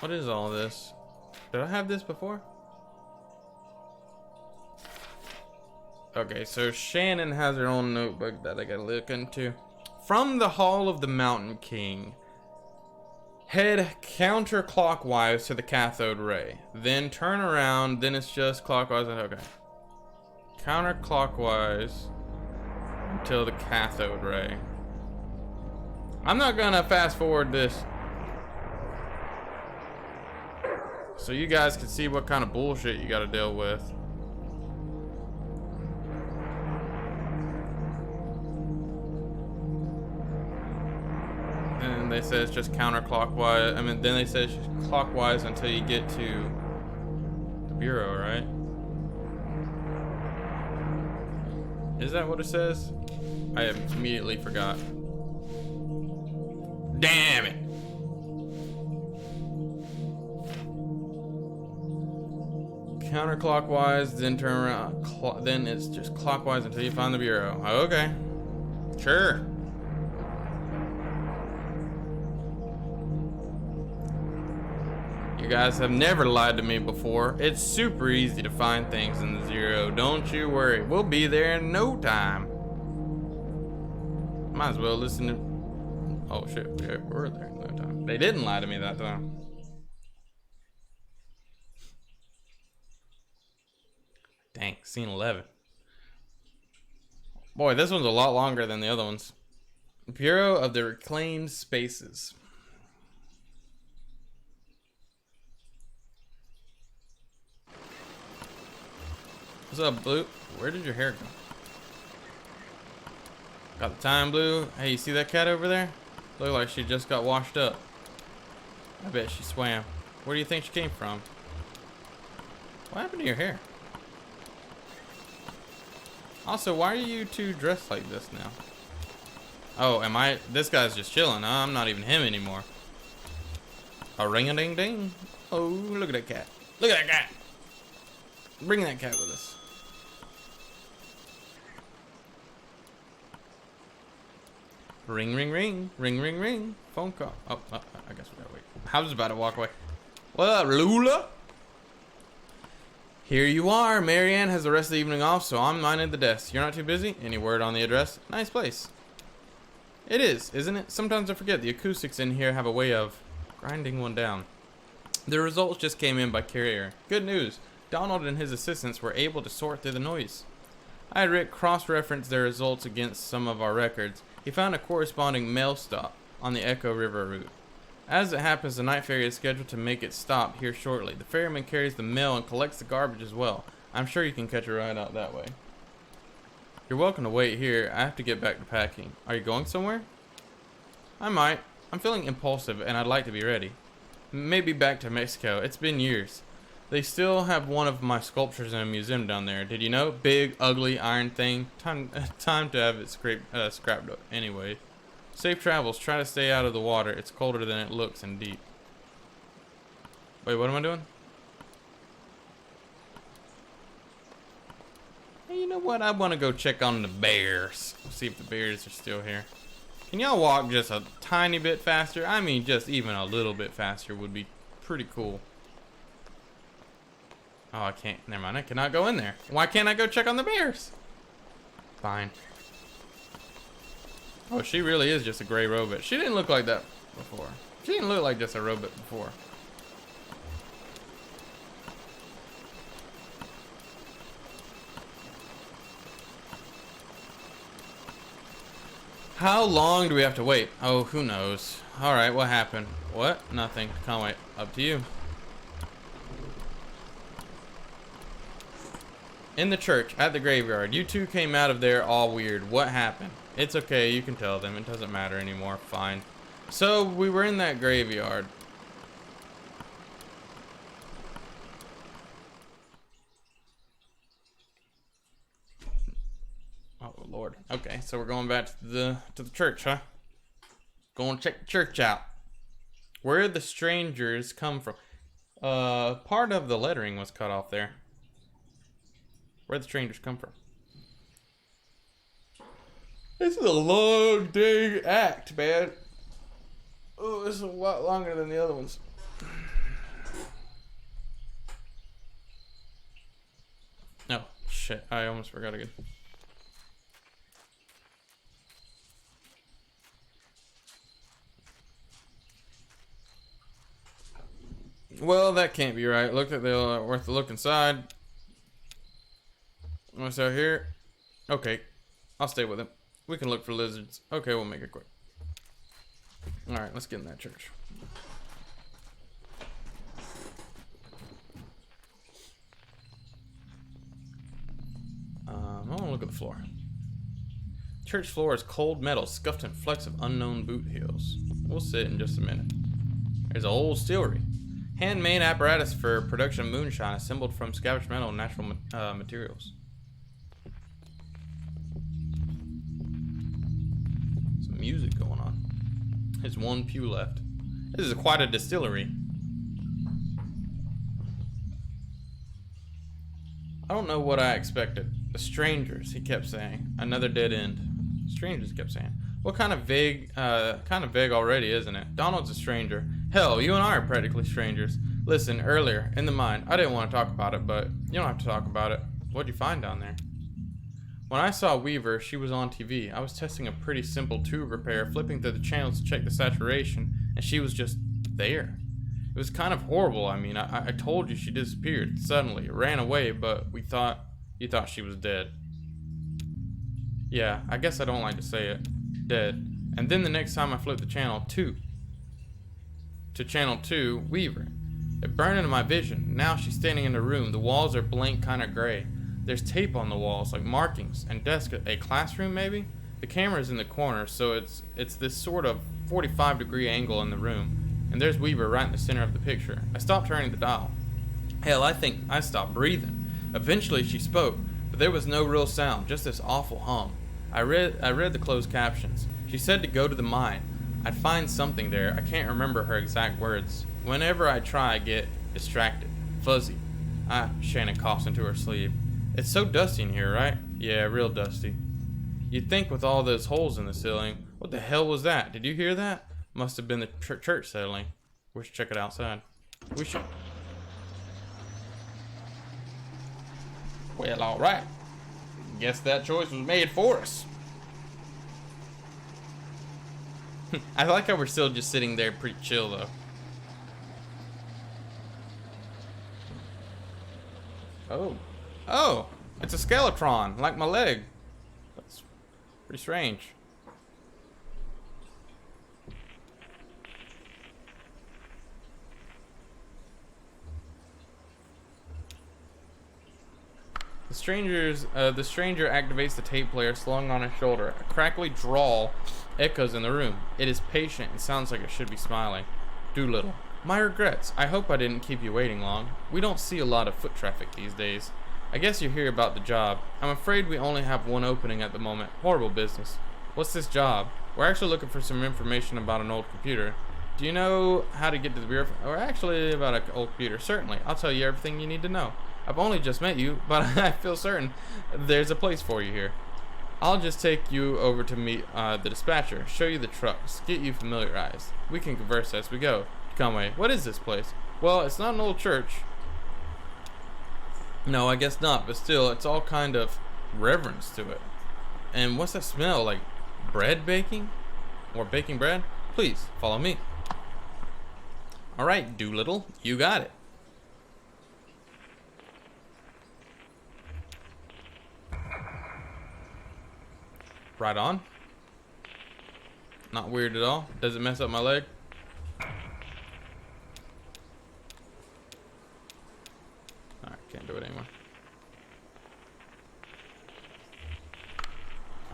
What is all this? Did I have this before? Okay, so Shannon has her own notebook that I gotta look into. From the Hall of the Mountain King, head counterclockwise to the cathode ray. Then turn around, then it's just clockwise. Okay. Counterclockwise until the cathode ray. I'm not gonna fast forward this, so you guys can see what kind of bullshit you gotta deal with. And they say it's just counterclockwise. I mean, then they say it's just clockwise until you get to the bureau, right? Is that what it says? I immediately forgot. Damn it! Counterclockwise, then turn around. Then it's just clockwise until you find the bureau. Okay. Sure. You guys have never lied to me before. It's super easy to find things in the Zero. Don't you worry. We'll be there in no time. Might as well listen to... Oh shit, we were there in no time. They didn't lie to me that time. Dang, scene 11. Boy, this one's a lot longer than the other ones. Bureau of the Reclaimed Spaces. What's up, Blue? Where did your hair go? Got the time, Blue. Hey, you see that cat over there? Look like she just got washed up. I bet she swam. Where do you think she came from? What happened to your hair? Also, why are you two dressed like this now? Oh, am I? This guy's just chilling, huh? I'm not even him anymore. A ring-a-ding-ding. Oh, look at that cat. Look at that cat. Bring that cat with us. Ring, ring, ring. Ring, ring, ring. Phone call. Oh, I guess we gotta wait. I was about to walk away. What up, Lula? Here you are. Marianne has the rest of the evening off, so I'm minding the desk. You're not too busy? Any word on the address? Nice place. It is, isn't it? Sometimes I forget the acoustics in here have a way of grinding one down. The results just came in by carrier. Good news. Donald and his assistants were able to sort through the noise. I had Rick cross-reference their results against some of our records. He found a corresponding mail stop on the Echo River route. As it happens, the night ferry is scheduled to make its stop here shortly. The ferryman carries the mail and collects the garbage as well. I'm sure you can catch a ride out that way. You're welcome to wait here. I have to get back to packing. Are you going somewhere? I might. I'm feeling impulsive and I'd like to be ready. Maybe back to Mexico. It's been years. They still have one of my sculptures in a museum down there. Did you know? Big, ugly iron thing. Time to have it scrapped up. Anyway. Safe travels. Try to stay out of the water. It's colder than it looks and deep. Wait, what am I doing? Hey, you know what? I want to go check on the bears. See if the bears are still here. Can y'all walk just a tiny bit faster? I mean, just even a little bit faster would be pretty cool. Oh, I can't. Never mind. I cannot go in there. Why can't I go check on the bears? Fine. Oh, she really is just a gray robot. She didn't look like that before. She didn't look like just a robot before. How long do we have to wait? Oh, who knows. Alright, what happened? What? Nothing. Can't wait. Up to you. In the church, at the graveyard. You two came out of there all weird. What happened? It's okay, you can tell them. It doesn't matter anymore. Fine. So, we were in that graveyard. Oh, Lord. Okay, so we're going back to the church, huh? Going to check the church out. Where the strangers come from. Part of the lettering was cut off there. Where the strangers come from. This is a long dang act, man. Oh, this is a lot longer than the other ones. Oh, shit. I almost forgot again. Well, that can't be right. Look at the worth the look inside. What's out here? Okay, I'll stay with him. We can look for lizards. Okay, we'll make it quick. Alright, let's get in that church. I want to look at the floor. Church floor is cold metal, scuffed in flecks of unknown boot heels. We'll sit in just a minute. There's an old stillery. Handmade apparatus for production of moonshine assembled from scavenged metal and natural materials. Some music going on. There's one pew left. This is quite a distillery. I don't know what I expected. The strangers, he kept saying. Another dead end. Strangers, he kept saying. What kind of vague already, isn't it? Donald's a stranger. Hell, you and I are practically strangers. Listen, earlier, in the mine, I didn't want to talk about it, but you don't have to talk about it. What'd you find down there? When I saw Weaver, she was on TV. I was testing a pretty simple tube repair, flipping through the channels to check the saturation, and she was just there. It was kind of horrible. I mean, I told you she disappeared suddenly, ran away, but you thought she was dead. Yeah, I guess I don't like to say it. Dead. And then the next time I flipped the channel to channel 2, Weaver. It burned into my vision. Now she's standing in the room. The walls are blank, kind of gray. There's tape on the walls, like markings, and desk. A classroom, maybe? The camera's in the corner, so it's this sort of 45-degree angle in the room. And there's Weaver right in the center of the picture. I stopped turning the dial. Hell, I think I stopped breathing. Eventually she spoke, but there was no real sound, just this awful hum. I read the closed captions. She said to go to the mine. I'd find something there. I can't remember her exact words. Whenever I try, I get distracted. Fuzzy. Shannon coughs into her sleeve. It's so dusty in here, right? Yeah, real dusty. You'd think with all those holes in the ceiling. What the hell was that? Did you hear that? Must have been the church settling. We should check it outside. We should. Well, alright. Guess that choice was made for us. I like how we're still just sitting there pretty chill, though. Oh, it's a Skeletron, like my leg. That's pretty strange. The stranger activates the tape player slung on his shoulder. A crackly drawl echoes in the room. It is patient and sounds like it should be smiling. Doolittle. My regrets. I hope I didn't keep you waiting long. We don't see a lot of foot traffic these days. I guess you're here about the job. I'm afraid we only have one opening at the moment. Horrible business. What's this job? We're actually looking for some information about an old computer. Do you know how to get to the bureau? Or actually about an old computer. Certainly. I'll tell you everything you need to know. I've only just met you, but I feel certain there's a place for you here. I'll just take you over to meet the dispatcher, show you the trucks, get you familiarized. We can converse as we go. Conway, what is this place? Well, it's not an old church. No, I guess not, but still, it's all kind of reverence to it. And what's that smell? Like Bread baking? Or baking bread? Please, follow me. Alright, Doolittle, you got it. Right on. Not weird at all. Does it mess up my leg? Alright, can't do it anymore.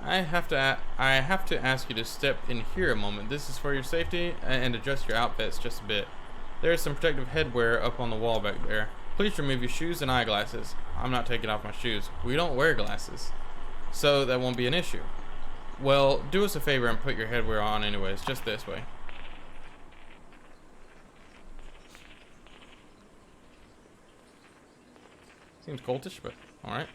I have to ask you to step in here a moment. This is for your safety and adjust your outfits just a bit. There is some protective headwear up on the wall back there. Please remove your shoes and eyeglasses. I'm not taking off my shoes. We don't wear glasses, so that won't be an issue. Well, do us a favor and put your headwear on anyways, just this way. Seems cultish, but alright.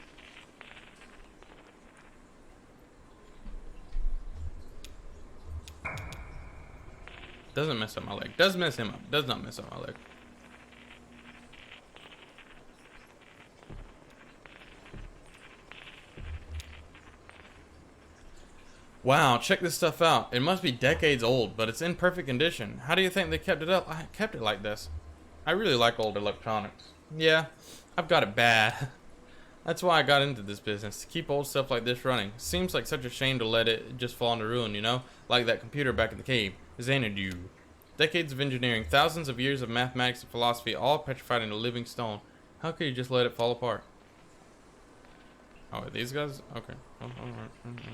Doesn't mess up my leg. Does mess him up. Does not mess up my leg. Wow, check this stuff out. It must be decades old, but it's in perfect condition. How do you think they kept it up? I kept it like this. I really like old electronics. Yeah, I've got it bad. That's why I got into this business, to keep old stuff like this running. Seems like such a shame to let it just fall into ruin, you know? Like that computer back in the cave. Xanadu. Decades of engineering, thousands of years of mathematics and philosophy, all petrified into living stone. How could you just let it fall apart? Oh, are these guys? Okay. Well,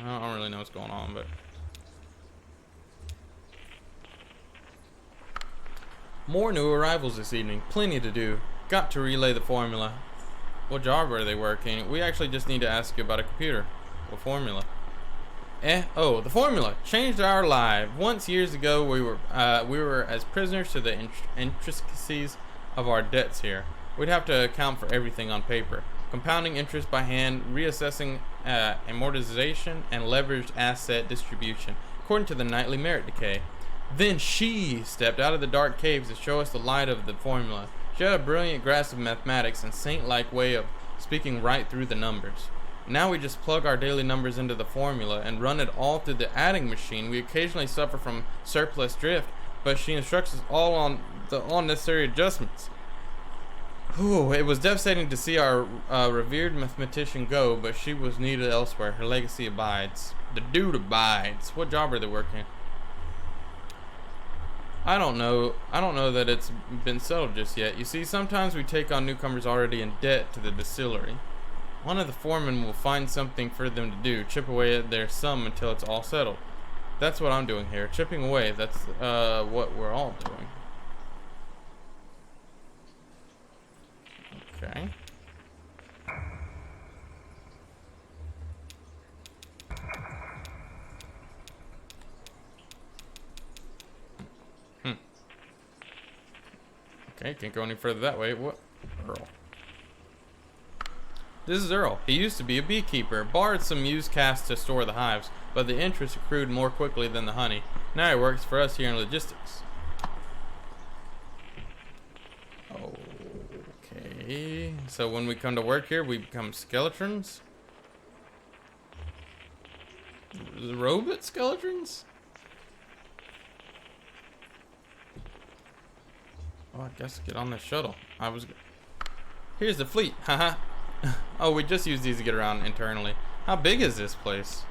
I don't really know what's going on, but... More new arrivals this evening. Plenty to do. Got to relay the formula. What job are they working? We actually just need to ask you about a computer. What formula? Oh, the formula changed our lives. Once years ago, we were as prisoners to the intricacies of our debts here. We'd have to account for everything on paper. Compounding interest by hand, reassessing amortization, and leveraged asset distribution, according to the nightly merit decay. Then she stepped out of the dark caves to show us the light of the formula. She had a brilliant grasp of mathematics and saint-like way of speaking right through the numbers. Now we just plug our daily numbers into the formula and run it all through the adding machine. We occasionally suffer from surplus drift, but she instructs us all on the necessary adjustments. Ooh, it was devastating to see our revered mathematician go, but she was needed elsewhere. Her legacy abides. The dude abides. What job are they working? I don't know that it's been settled just yet. You see, sometimes we take on newcomers already in debt to the distillery. One of the foremen will find something for them to do, chip away at their sum until it's all settled. That's what I'm doing here, chipping away. That's what we're all doing. Okay. Okay, can't go any further that way. What? Earl. This is Earl. He used to be a beekeeper, borrowed some used casks to store the hives, but the interest accrued more quickly than the honey. Now he works for us here in logistics. Okay, so when we come to work here, we become skeletons? Robot skeletons? Oh, I guess get on the shuttle. Here's the fleet, haha. Oh, we just use these to get around internally. How big is this place?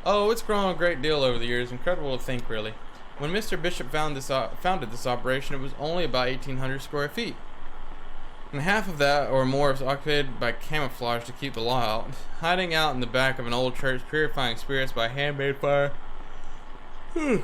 Oh, it's grown a great deal over the years. Incredible to think, really. When Mr. Bishop founded this operation, it was only about 1,800 square feet. And half of that or more is occupied by camouflage to keep the law out. Hiding out in the back of an old church, purifying spirits by handmade fire. A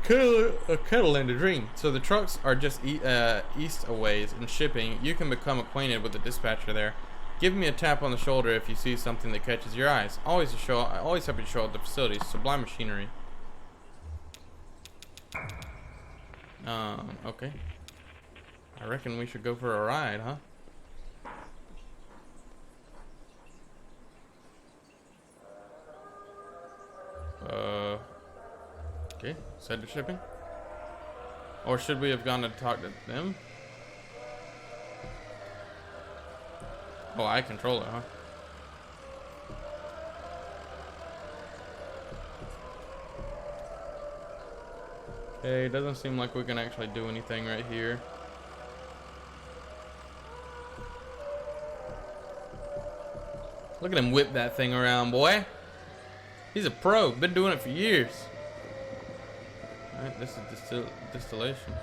kettle and a dream. So the trucks are just east a ways and shipping. You can become acquainted with the dispatcher there. Give me a tap on the shoulder if you see something that catches your eyes. Always happy to show out the facilities. Sublime machinery. Okay. I reckon we should go for a ride, huh? Okay, send to shipping. Or should we have gone to talk to them? Oh, I control it, huh? Okay, doesn't seem like we can actually do anything right here. Look at him whip that thing around, boy. He's a pro. Been doing it for years. Alright, this is distillation.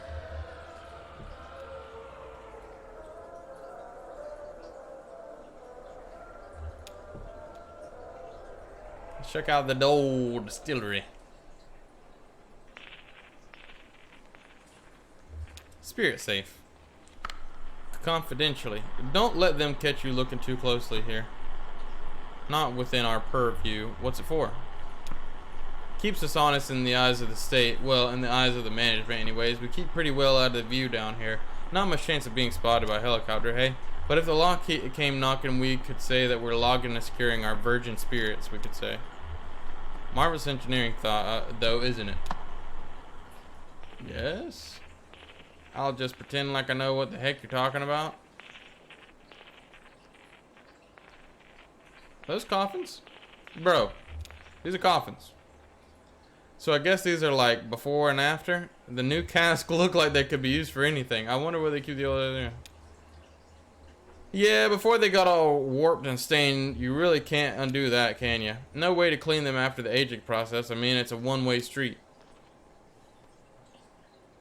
Let's check out the old distillery. Spirit safe. Confidentially. Don't let them catch you looking too closely here. Not within our purview. What's it for? Keeps us honest in the eyes of the state. Well, in the eyes of the management anyways. We keep pretty well out of the view down here. Not much chance of being spotted by a helicopter, hey? But if the law came knocking, we could say that we're logging and securing our virgin spirits, we could say. Marvelous engineering thought, though, isn't it? Yes? I'll just pretend like I know what the heck you're talking about. Those coffins? Bro, these are coffins. So I guess these are like before and after. The new casks look like they could be used for anything. I wonder where they keep the old. Yeah, before they got all warped and stained, you really can't undo that, can you? No way to clean them after the aging process. I mean, it's a one-way street.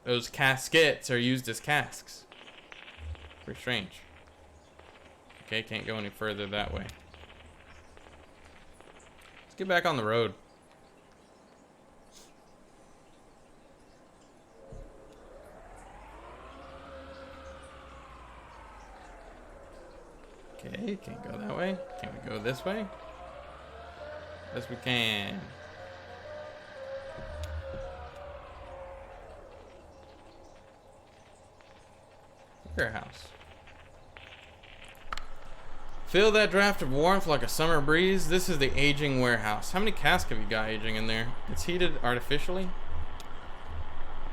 Those caskets are used as casks. Pretty strange. Okay, can't go any further that way. Let's get back on the road. Okay, can't go that way. Can we go this way? Yes, we can. Warehouse. Feel that draft of warmth like a summer breeze? This is the aging warehouse. How many casks have you got aging in there? It's heated artificially?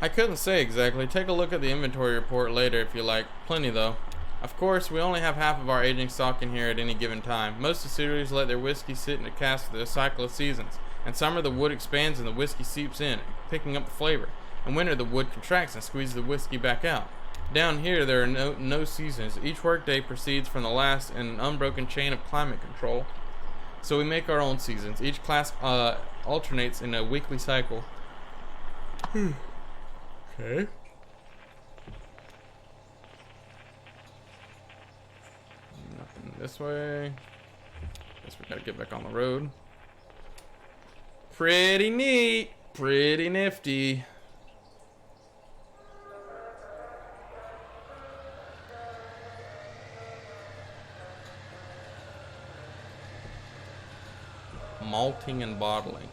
I couldn't say exactly. Take a look at the inventory report later if you like. Plenty though. Of course, we only have half of our aging stock in here at any given time. Most distilleries let their whiskey sit in a cask for the cycle of seasons. In summer, the wood expands and the whiskey seeps in, picking up the flavor. In winter, the wood contracts and squeezes the whiskey back out. Down here, there are no seasons. Each workday proceeds from the last in an unbroken chain of climate control. So we make our own seasons. Each class alternates in a weekly cycle. Okay. Nothing this way. Guess we gotta get back on the road. Pretty neat. Pretty nifty. Malting and bottling.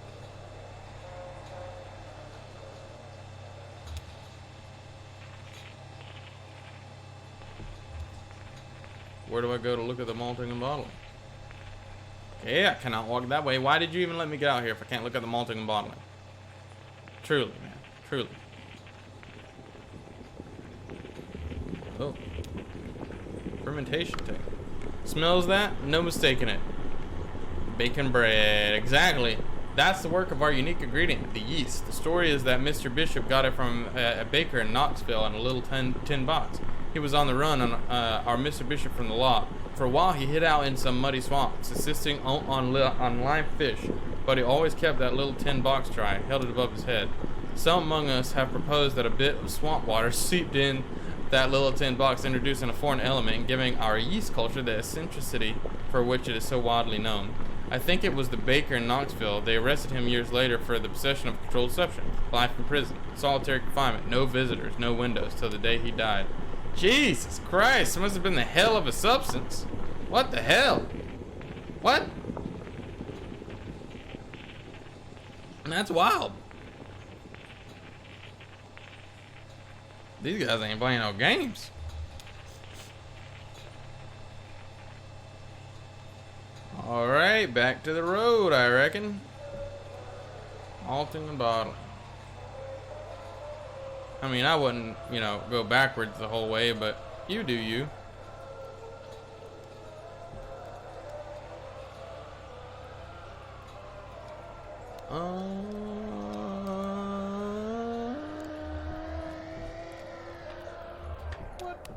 Where do I go to look at the malting and bottling? Okay, I cannot walk that way. Why did you even let me get out here if I can't look at the malting and bottling? Truly, man. Truly. Oh. Fermentation tank. Smells that? No mistaking it. Bacon bread. Exactly. That's the work of our unique ingredient, the yeast. The story is that Mr. Bishop got it from a baker in Knoxville in a little tin box. He was on the run on our Mr. Bishop from the law. For a while, he hid out in some muddy swamps, subsisting on live fish, but he always kept that little tin box dry, held it above his head. Some among us have proposed that a bit of swamp water seeped in that little tin box, introducing a foreign element and giving our yeast culture the eccentricity for which it is so widely known. I think it was the baker in Knoxville. They arrested him years later for the possession of controlled substance, life in prison, solitary confinement, no visitors, no windows, till the day he died. Jesus Christ, it must have been the hell of a substance. What the hell? What? That's wild. These guys ain't playing no games. Alright, back to the road, I reckon. Malting and bottling. I mean, I wouldn't, go backwards the whole way, but you do you. What?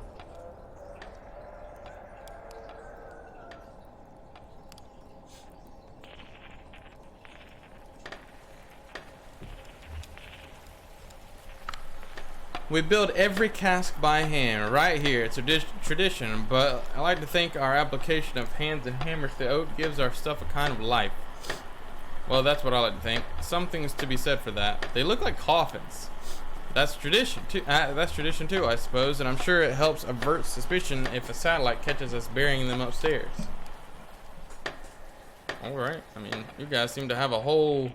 We build every cask by hand, right here. It's a tradition, but I like to think our application of hands and hammers to oak gives our stuff a kind of life. Well, that's what I like to think. Something's to be said for that. They look like coffins. That's tradition too. I suppose, and I'm sure it helps avert suspicion if a satellite catches us burying them upstairs. All right. I mean, you guys seem to have a whole.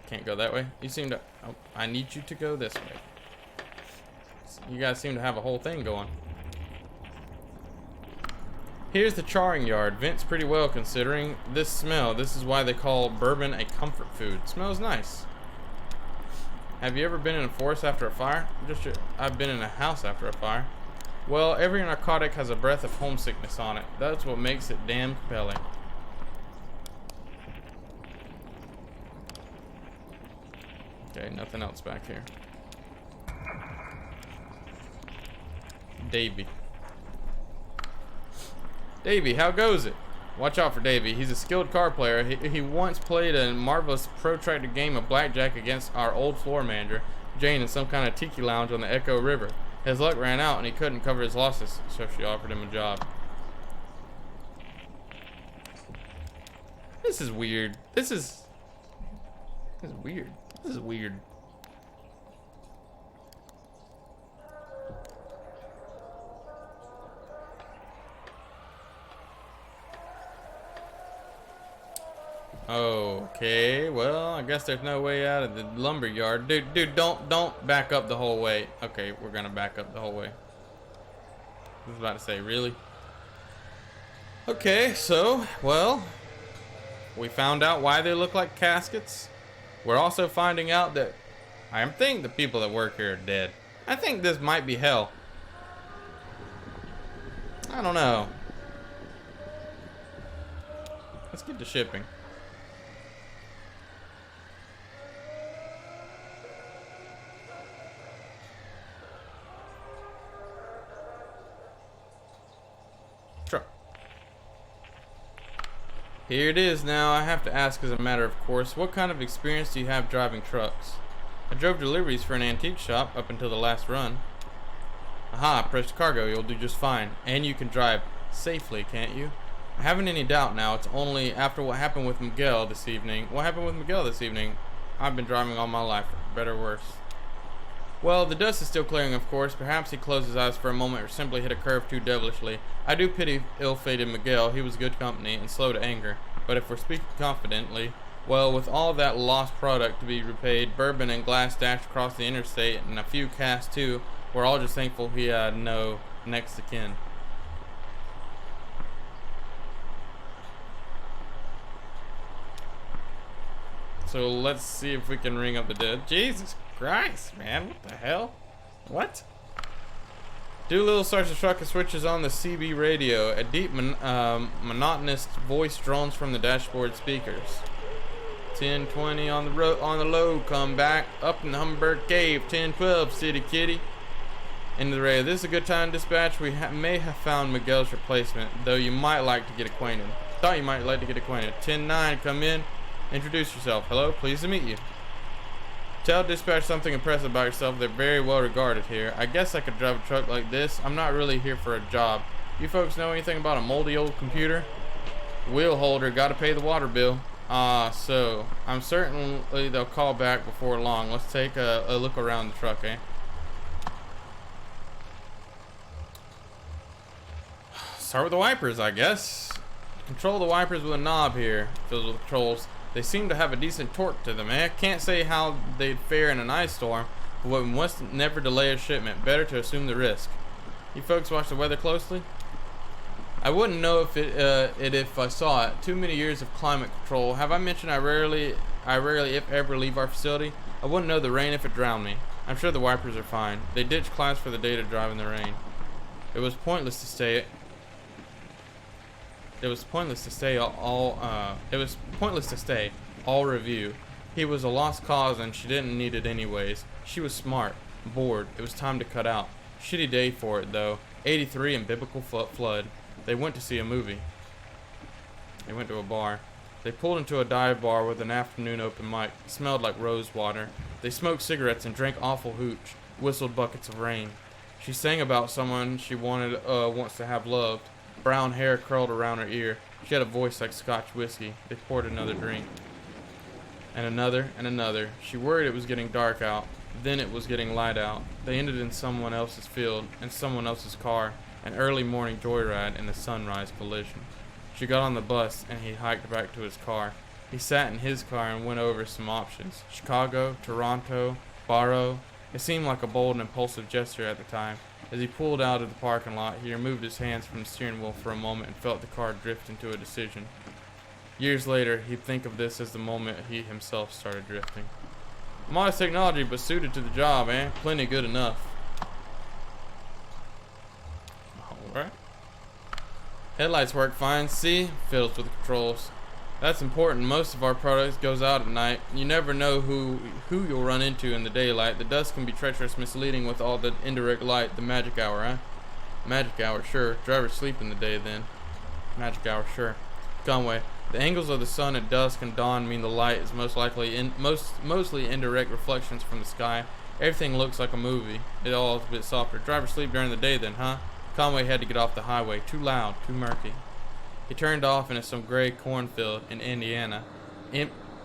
Can't go that way. You seem to. Oh, I need you to go this way. You guys seem to have a whole thing going. Here's the charring yard. Vents pretty well considering this smell. This is why they call bourbon a comfort food. Smells nice. Have you ever been in a forest after a fire? I've been in a house after a fire. Well, every narcotic has a breath of homesickness on it. That's what makes it damn compelling. Okay, nothing else back here. Davey. Davey, how goes it? Watch out for Davey. He's a skilled card player. He once played a marvelous protracted game of blackjack against our old floor manager, Jane, in some kind of tiki lounge on the Echo River. His luck ran out and he couldn't cover his losses, so she offered him a job. This is weird. This is weird. This is weird. Okay, well, I guess there's no way out of the lumber yard. Dude, don't back up the whole way. Okay, we're gonna back up the whole way. I was about to say, really? Okay, so, well, we found out why they look like caskets. We're also finding out that I think the people that work here are dead. I think this might be hell. I don't know. Let's get to shipping. Truck. Here it is now. I have to ask as a matter of course, what kind of experience do you have driving trucks? I drove deliveries for an antique shop up until the last run. Aha, pressed cargo, you'll do just fine. And you can drive safely, can't you? I haven't any doubt now. It's only after what happened with Miguel this evening. What happened with Miguel this evening? I've been driving all my life, for better or worse. Well, the dust is still clearing, of course. Perhaps he closed his eyes for a moment or simply hit a curve too devilishly. I do pity ill-fated Miguel. He was good company and slow to anger. But if we're speaking confidently, well, with all that lost product to be repaid, bourbon and glass dashed across the interstate, and a few casks too, we're all just thankful he had no next of kin. So let's see if we can ring up the dead. Jesus Christ, man, what the hell? What? Doolittle starts the truck and switches on the CB radio. A deep, monotonous voice drones from the dashboard speakers. 1020 on the road, on the low, come back up in the Humberg Cave. 1012, city kitty. Into the radio. This is a good time to dispatch. We may have found Miguel's replacement, though you might like to get acquainted. Thought you might like to get acquainted. 10-9, come in. Introduce yourself. Hello, pleased to meet you. Tell dispatch something impressive about yourself. They're very well regarded here. I guess I could drive a truck like this. I'm not really here for a job. You folks know anything about a moldy old computer? Wheel holder, gotta pay the water bill. So I'm certainly they'll call back before long. Let's take a look around the truck, eh? Start with the wipers, I guess. Control the wipers with a knob here. Filled with controls. They seem to have a decent torque to them, eh? Can't say how they'd fare in an ice storm, but we must never delay a shipment. Better to assume the risk. You folks watch the weather closely? I wouldn't know if if I saw it. Too many years of climate control. Have I mentioned I rarely if ever leave our facility? I wouldn't know the rain if it drowned me. I'm sure the wipers are fine. They ditched class for the day to drive in the rain. It was pointless to stay. It was pointless to stay all review. He was a lost cause and she didn't need it anyways. She was smart, bored. It was time to cut out. Shitty day for it, though. 83 and biblical flood. They went to see a movie. They went to a bar. They pulled into a dive bar with an afternoon open mic. It smelled like rose water. They smoked cigarettes and drank awful hooch. Whistled buckets of rain. She sang about someone she wants to have loved. Brown hair curled around her ear. She had a voice like Scotch whiskey. They poured another drink. And another, and another. She worried it was getting dark out. Then it was getting light out. They ended in someone else's field, in someone else's car. An early morning joyride and a sunrise collision. She got on the bus and he hiked back to his car. He sat in his car and went over some options. Chicago, Toronto, Barrow. It seemed like a bold and impulsive gesture at the time. As he pulled out of the parking lot, he removed his hands from the steering wheel for a moment and felt the car drift into a decision. Years later, he'd think of this as the moment he himself started drifting. Modest technology, but suited to the job, eh? Plenty good enough. Alright. Headlights work fine. See? Fiddles with the controls. That's important. Most of our products goes out at night. You never know who you'll run into in the daylight. The dusk can be treacherous, misleading with all the indirect light. The magic hour, huh? Magic hour, sure. Drivers sleep in the day then. Magic hour, sure. Conway. The angles of the sun at dusk and dawn mean the light is mostly indirect reflections from the sky. Everything looks like a movie. It all is a bit softer. Drivers sleep during the day then, huh? Conway had to get off the highway. Too loud, too murky. He turned off into some gray cornfield in Indiana.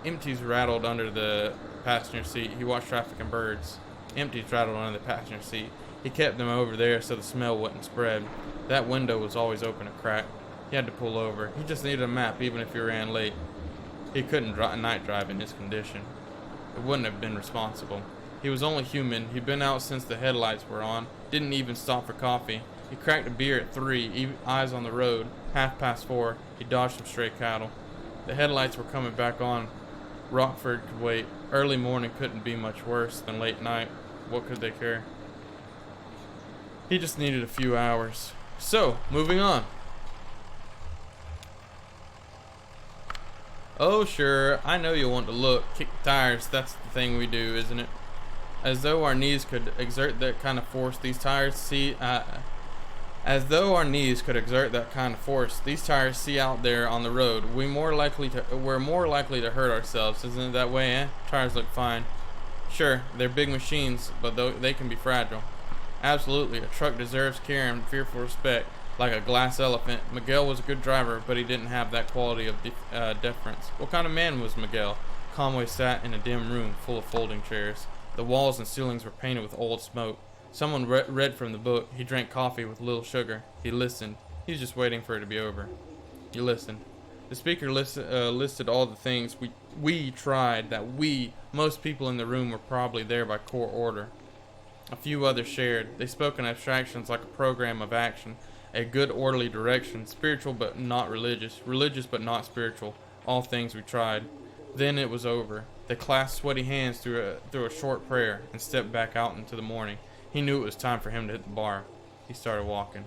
Empties rattled under the passenger seat. He watched traffic and birds. Empties rattled under the passenger seat. He kept them over there so the smell wouldn't spread. That window was always open a crack. He had to pull over. He just needed a map even if he ran late. He couldn't night drive in his condition. It wouldn't have been responsible. He was only human. He'd been out since the headlights were on. Didn't even stop for coffee. He cracked a beer at 3, eyes on the road. 4:30, he dodged some stray cattle. The headlights were coming back on. Rockford could wait. Early morning couldn't be much worse than late night. What could they care? He just needed a few hours. So, moving on. Oh sure, I know you'll want to look. Kick the tires, that's the thing we do, isn't it? As though our knees could exert that kind of force, these tires see out there on the road. We're more likely to hurt ourselves, isn't it that way, eh? Tires look fine. Sure, they're big machines, but they can be fragile. Absolutely, a truck deserves care and fearful respect, like a glass elephant. Miguel was a good driver, but he didn't have that quality of deference. What kind of man was Miguel? Conway sat in a dim room full of folding chairs. The walls and ceilings were painted with old smoke. Someone read from the book. He drank coffee with little sugar. He listened. He was just waiting for it to be over. He listened. The speaker listed all the things we tried that most people in the room were probably there by court order. A few others shared. They spoke in abstractions like a program of action, a good orderly direction, spiritual but not religious, religious but not spiritual, all things we tried. Then it was over. They clasped sweaty hands through a short prayer and stepped back out into the morning. He knew it was time for him to hit the bar. He started walking.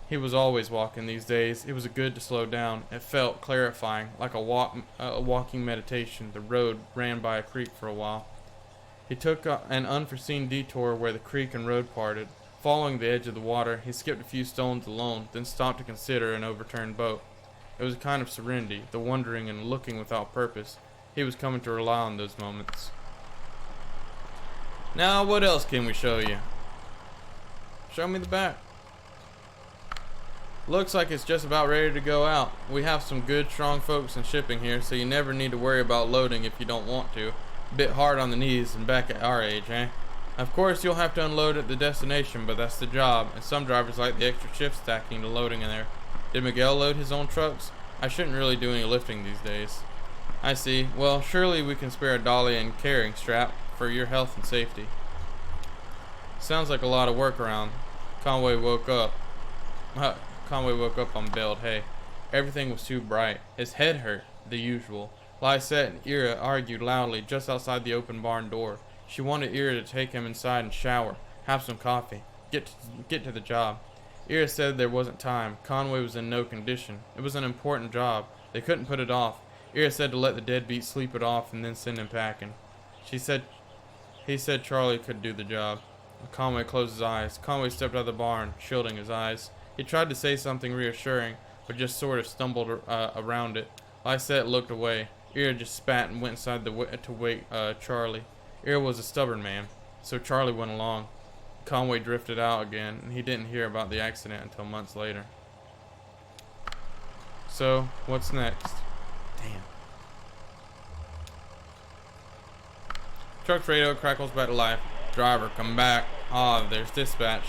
He was always walking these days. It was good to slow down. It felt clarifying, like a walking meditation. The road ran by a creek for a while. He took an unforeseen detour where the creek and road parted. Following the edge of the water, he skipped a few stones alone, then stopped to consider an overturned boat. It was a kind of serenity, the wondering and looking without purpose. He was coming to rely on those moments. Now, what else can we show you? Show me the back. Looks like it's just about ready to go out. We have some good, strong folks in shipping here, so you never need to worry about loading if you don't want to. A bit hard on the knees and back at our age, eh? Of course, you'll have to unload at the destination, but that's the job, and some drivers like the extra shift stacking to loading in there. Did Miguel load his own trucks? I shouldn't really do any lifting these days. I see. Well, surely we can spare a dolly and carrying strap for your health and safety. Sounds like a lot of work around. Conway woke up on baled hay. Everything was too bright. His head hurt, the usual. Lysette and Ira argued loudly just outside the open barn door. She wanted Ira to take him inside and shower, have some coffee, get to the job. Ira said there wasn't time. Conway was in no condition. It was an important job. They couldn't put it off. Ira said to let the deadbeat sleep it off and then send him packing. He said Charlie could do the job. Conway closed his eyes. Conway stepped out of the barn, shielding his eyes. He tried to say something reassuring, but just sort of stumbled around it. Lysette looked away. Ira just spat and went inside to wake Charlie. Ira was a stubborn man, so Charlie went along. Conway drifted out again, and he didn't hear about the accident until months later. So, what's next? Damn. Truck's radio crackles back to life. Driver, come back. Ah, there's dispatch.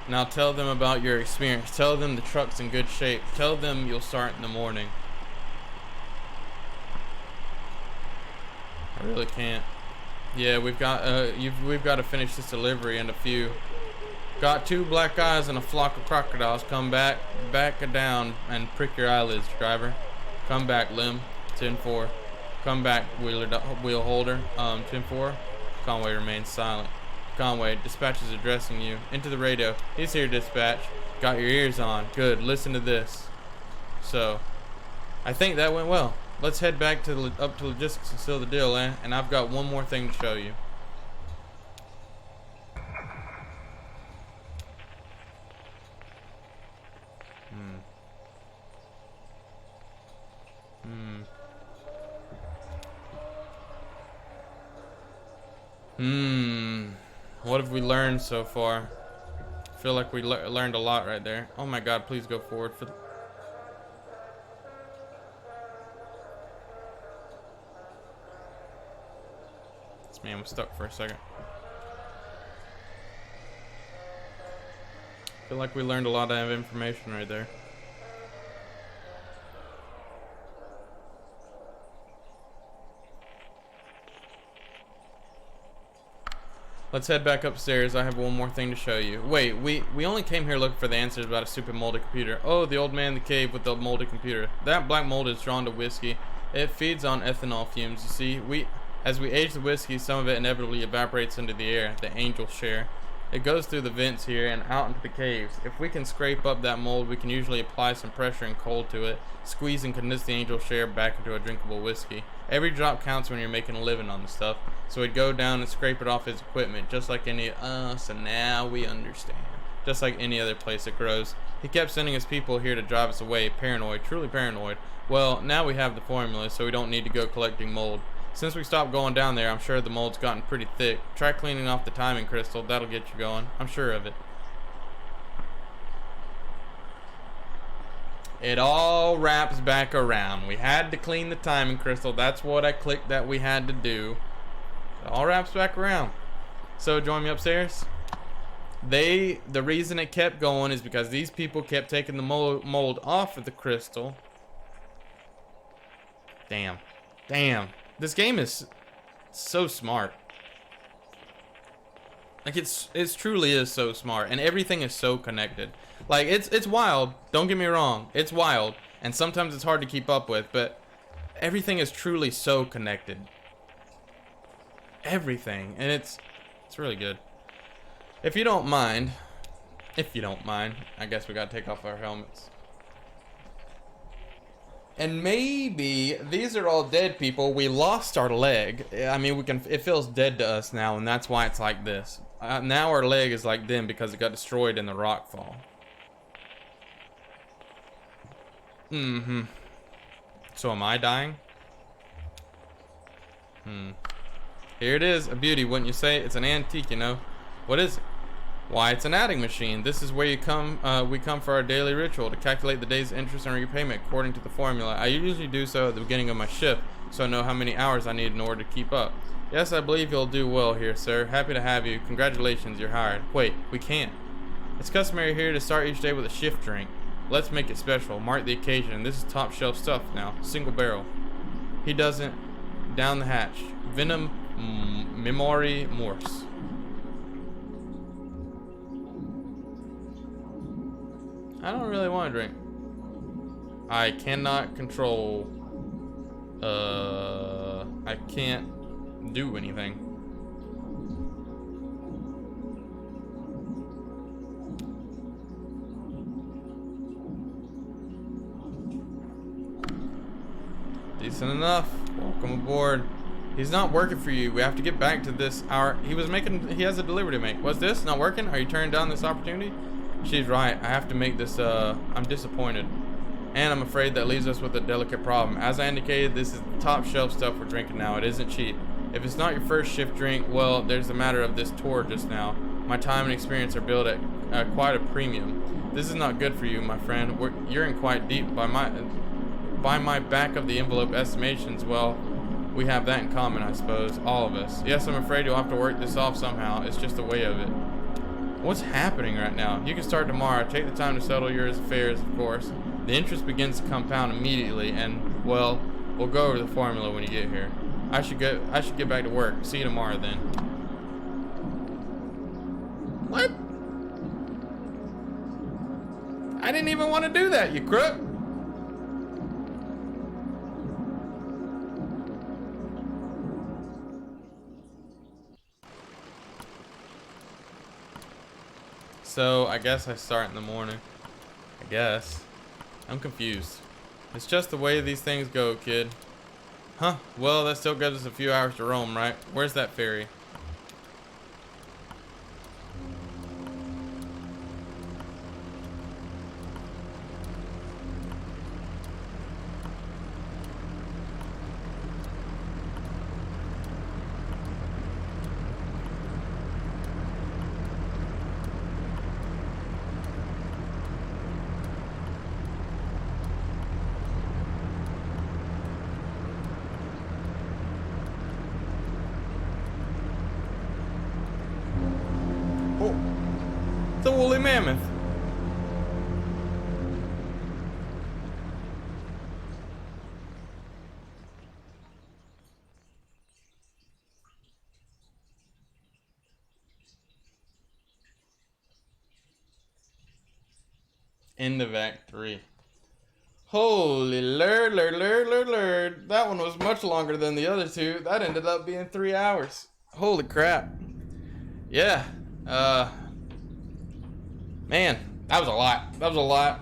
Now tell them about your experience. Tell them the truck's in good shape. Tell them you'll start in the morning. I really can't. Yeah, we've got to finish this delivery in a few. Got 2 black guys and a flock of crocodiles. Come back down and prick your eyelids, driver. Come back, Lim. 10-4. Come back, wheel holder. 10-4. Conway remains silent. Conway, dispatch is addressing you. Into the radio. He's here, dispatch. Got your ears on. Good. Listen to this. So, I think that went well. Let's head back to up to logistics and seal the deal, eh? And I've got one more thing to show you. What have we learned so far? I feel like we learned a lot right there. Oh my god, please go forward for this man was stuck for a second. I feel like we learned a lot of information right there. Let's head back upstairs. I have one more thing to show you. Wait, we only came here looking for the answers about a stupid moldy computer. Oh, the old man in the cave with the moldy computer. That black mold is drawn to whiskey. It feeds on ethanol fumes. You see, as we age the whiskey, some of it inevitably evaporates into the air, the angel share. It goes through the vents here and out into the caves. If we can scrape up that mold, we can usually apply some pressure and cold to it, squeeze and condense the angel share back into a drinkable whiskey. Every drop counts when you're making a living on the stuff. So we'd go down and scrape it off his equipment, just like any, so now we understand. Just like any other place it grows. He kept sending his people here to drive us away, paranoid, truly paranoid. Well, now we have the formula, so we don't need to go collecting mold. Since we stopped going down there, I'm sure the mold's gotten pretty thick. Try cleaning off the timing crystal, that'll get you going. I'm sure of it. It all wraps back around. We had to clean the timing crystal. That's what I clicked that we had to do. It all wraps back around. So join me upstairs. The reason it kept going is because these people kept taking the mold off of the crystal. Damn. This game is so smart. Like it truly is so smart, and everything is so connected. Like it's wild. Don't get me wrong. It's wild, and sometimes it's hard to keep up with, but everything is truly so connected. Everything, and it's really good. If you don't mind, I guess we gotta take off our helmets. And maybe these are all dead people. We lost our leg. I mean, it feels dead to us now, and that's why it's like this. Now our leg is like them because it got destroyed in the rock fall. So am I dying? Here it is, a beauty, wouldn't you say? It's an antique, you know. What is it? Why, it's an adding machine. This is where we come for our daily ritual to calculate the day's interest and repayment according to the formula. I usually do so at the beginning of my shift, so I know how many hours I need in order to keep up. Yes, I believe you'll do well here, sir. Happy to have you. Congratulations, you're hired. Wait, we can't. It's customary here to start each day with a shift drink. Let's make it special. Mark the occasion. This is top shelf stuff now. Single barrel. He doesn't. Down the hatch. Venom Memory Morse. I don't really want to drink. I cannot control. I can't do anything. Decent enough. Welcome aboard. He's not working for you. We have to get back to this. He has a delivery to make. What's this? Not working? Are you turning down this opportunity? She's right. I have to make this, I'm disappointed. And I'm afraid that leaves us with a delicate problem. As I indicated, this is the top shelf stuff we're drinking now. It isn't cheap. If it's not your first shift drink, well, there's the matter of this tour just now. My time and experience are billed at quite a premium. This is not good for you, my friend. You're in quite deep. By my back of the envelope estimations, well, we have that in common, I suppose. All of us. Yes, I'm afraid you'll have to work this off somehow. It's just the way of it. What's happening right now? You can start tomorrow. Take the time to settle your affairs, of course. The interest begins to compound immediately, and, well, we'll go over the formula when you get here. I should get back to work. See you tomorrow, then. What? I didn't even want to do that, you crook. So, I guess I start in the morning. I guess. I'm confused. It's just the way these things go, kid. Huh, well, that still gives us a few hours to roam, right? Where's that ferry? Oh, it's a woolly mammoth. End of Act 3. Holy lord. That one was much longer than the other two. That ended up being 3 hours. Holy crap. Yeah. Man, that was a lot.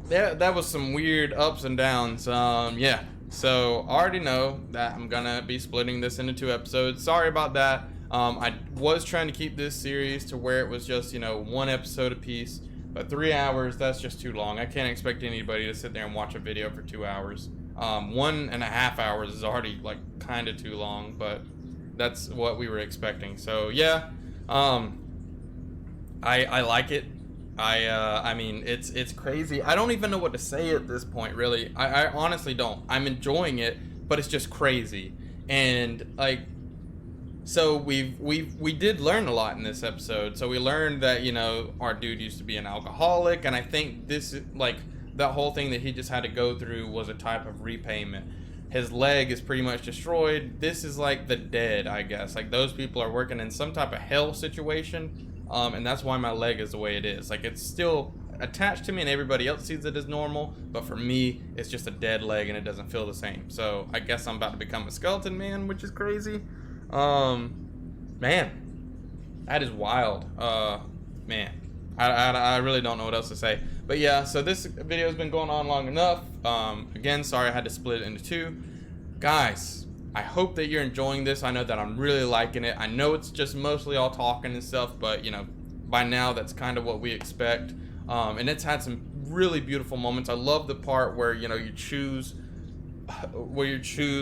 Yeah, that was some weird ups and downs. Yeah. So I already know that I'm gonna be splitting this into 2 episodes. Sorry about that. I was trying to keep this series to where it was just, 1 episode a piece. But 3 hours, that's just too long. I can't expect anybody to sit there and watch a video for 2 hours. 1.5 hours is already, kind of too long, but that's what we were expecting. So, yeah, I like it. I mean, it's crazy. I don't even know what to say at this point, really. I honestly don't. I'm enjoying it, but it's just crazy. And, so we did learn a lot in this episode. So we learned that, our dude used to be an alcoholic, and I think this, that whole thing that he just had to go through was a type of repayment. His leg is pretty much destroyed. This is like the dead, I guess. Those people are working in some type of hell situation, and that's why my leg is the way it is. It's still attached to me, and everybody else sees it as normal, but for me, it's just a dead leg, and it doesn't feel the same. So I guess I'm about to become a skeleton man, which is crazy. Man, that is wild. Man, I really don't know what else to say. But yeah, so this video has been going on long enough. Again, sorry I had to split it into 2. Guys, I hope that you're enjoying this. I know that I'm really liking it. I know it's just mostly all talking and stuff, but by now that's kind of what we expect. And it's had some really beautiful moments. I love the part where, you choose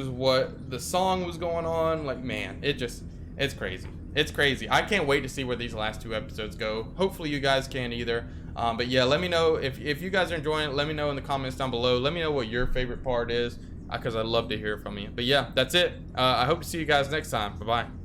what the song was going on. Man, it's crazy. It's crazy. I can't wait to see where these last 2 episodes go. Hopefully you guys can either. But yeah, let me know if you guys are enjoying it. Let me know in the comments down below. Let me know what your favorite part is, because I'd love to hear from you. But yeah, that's it. I hope to see you guys next time. Bye-bye.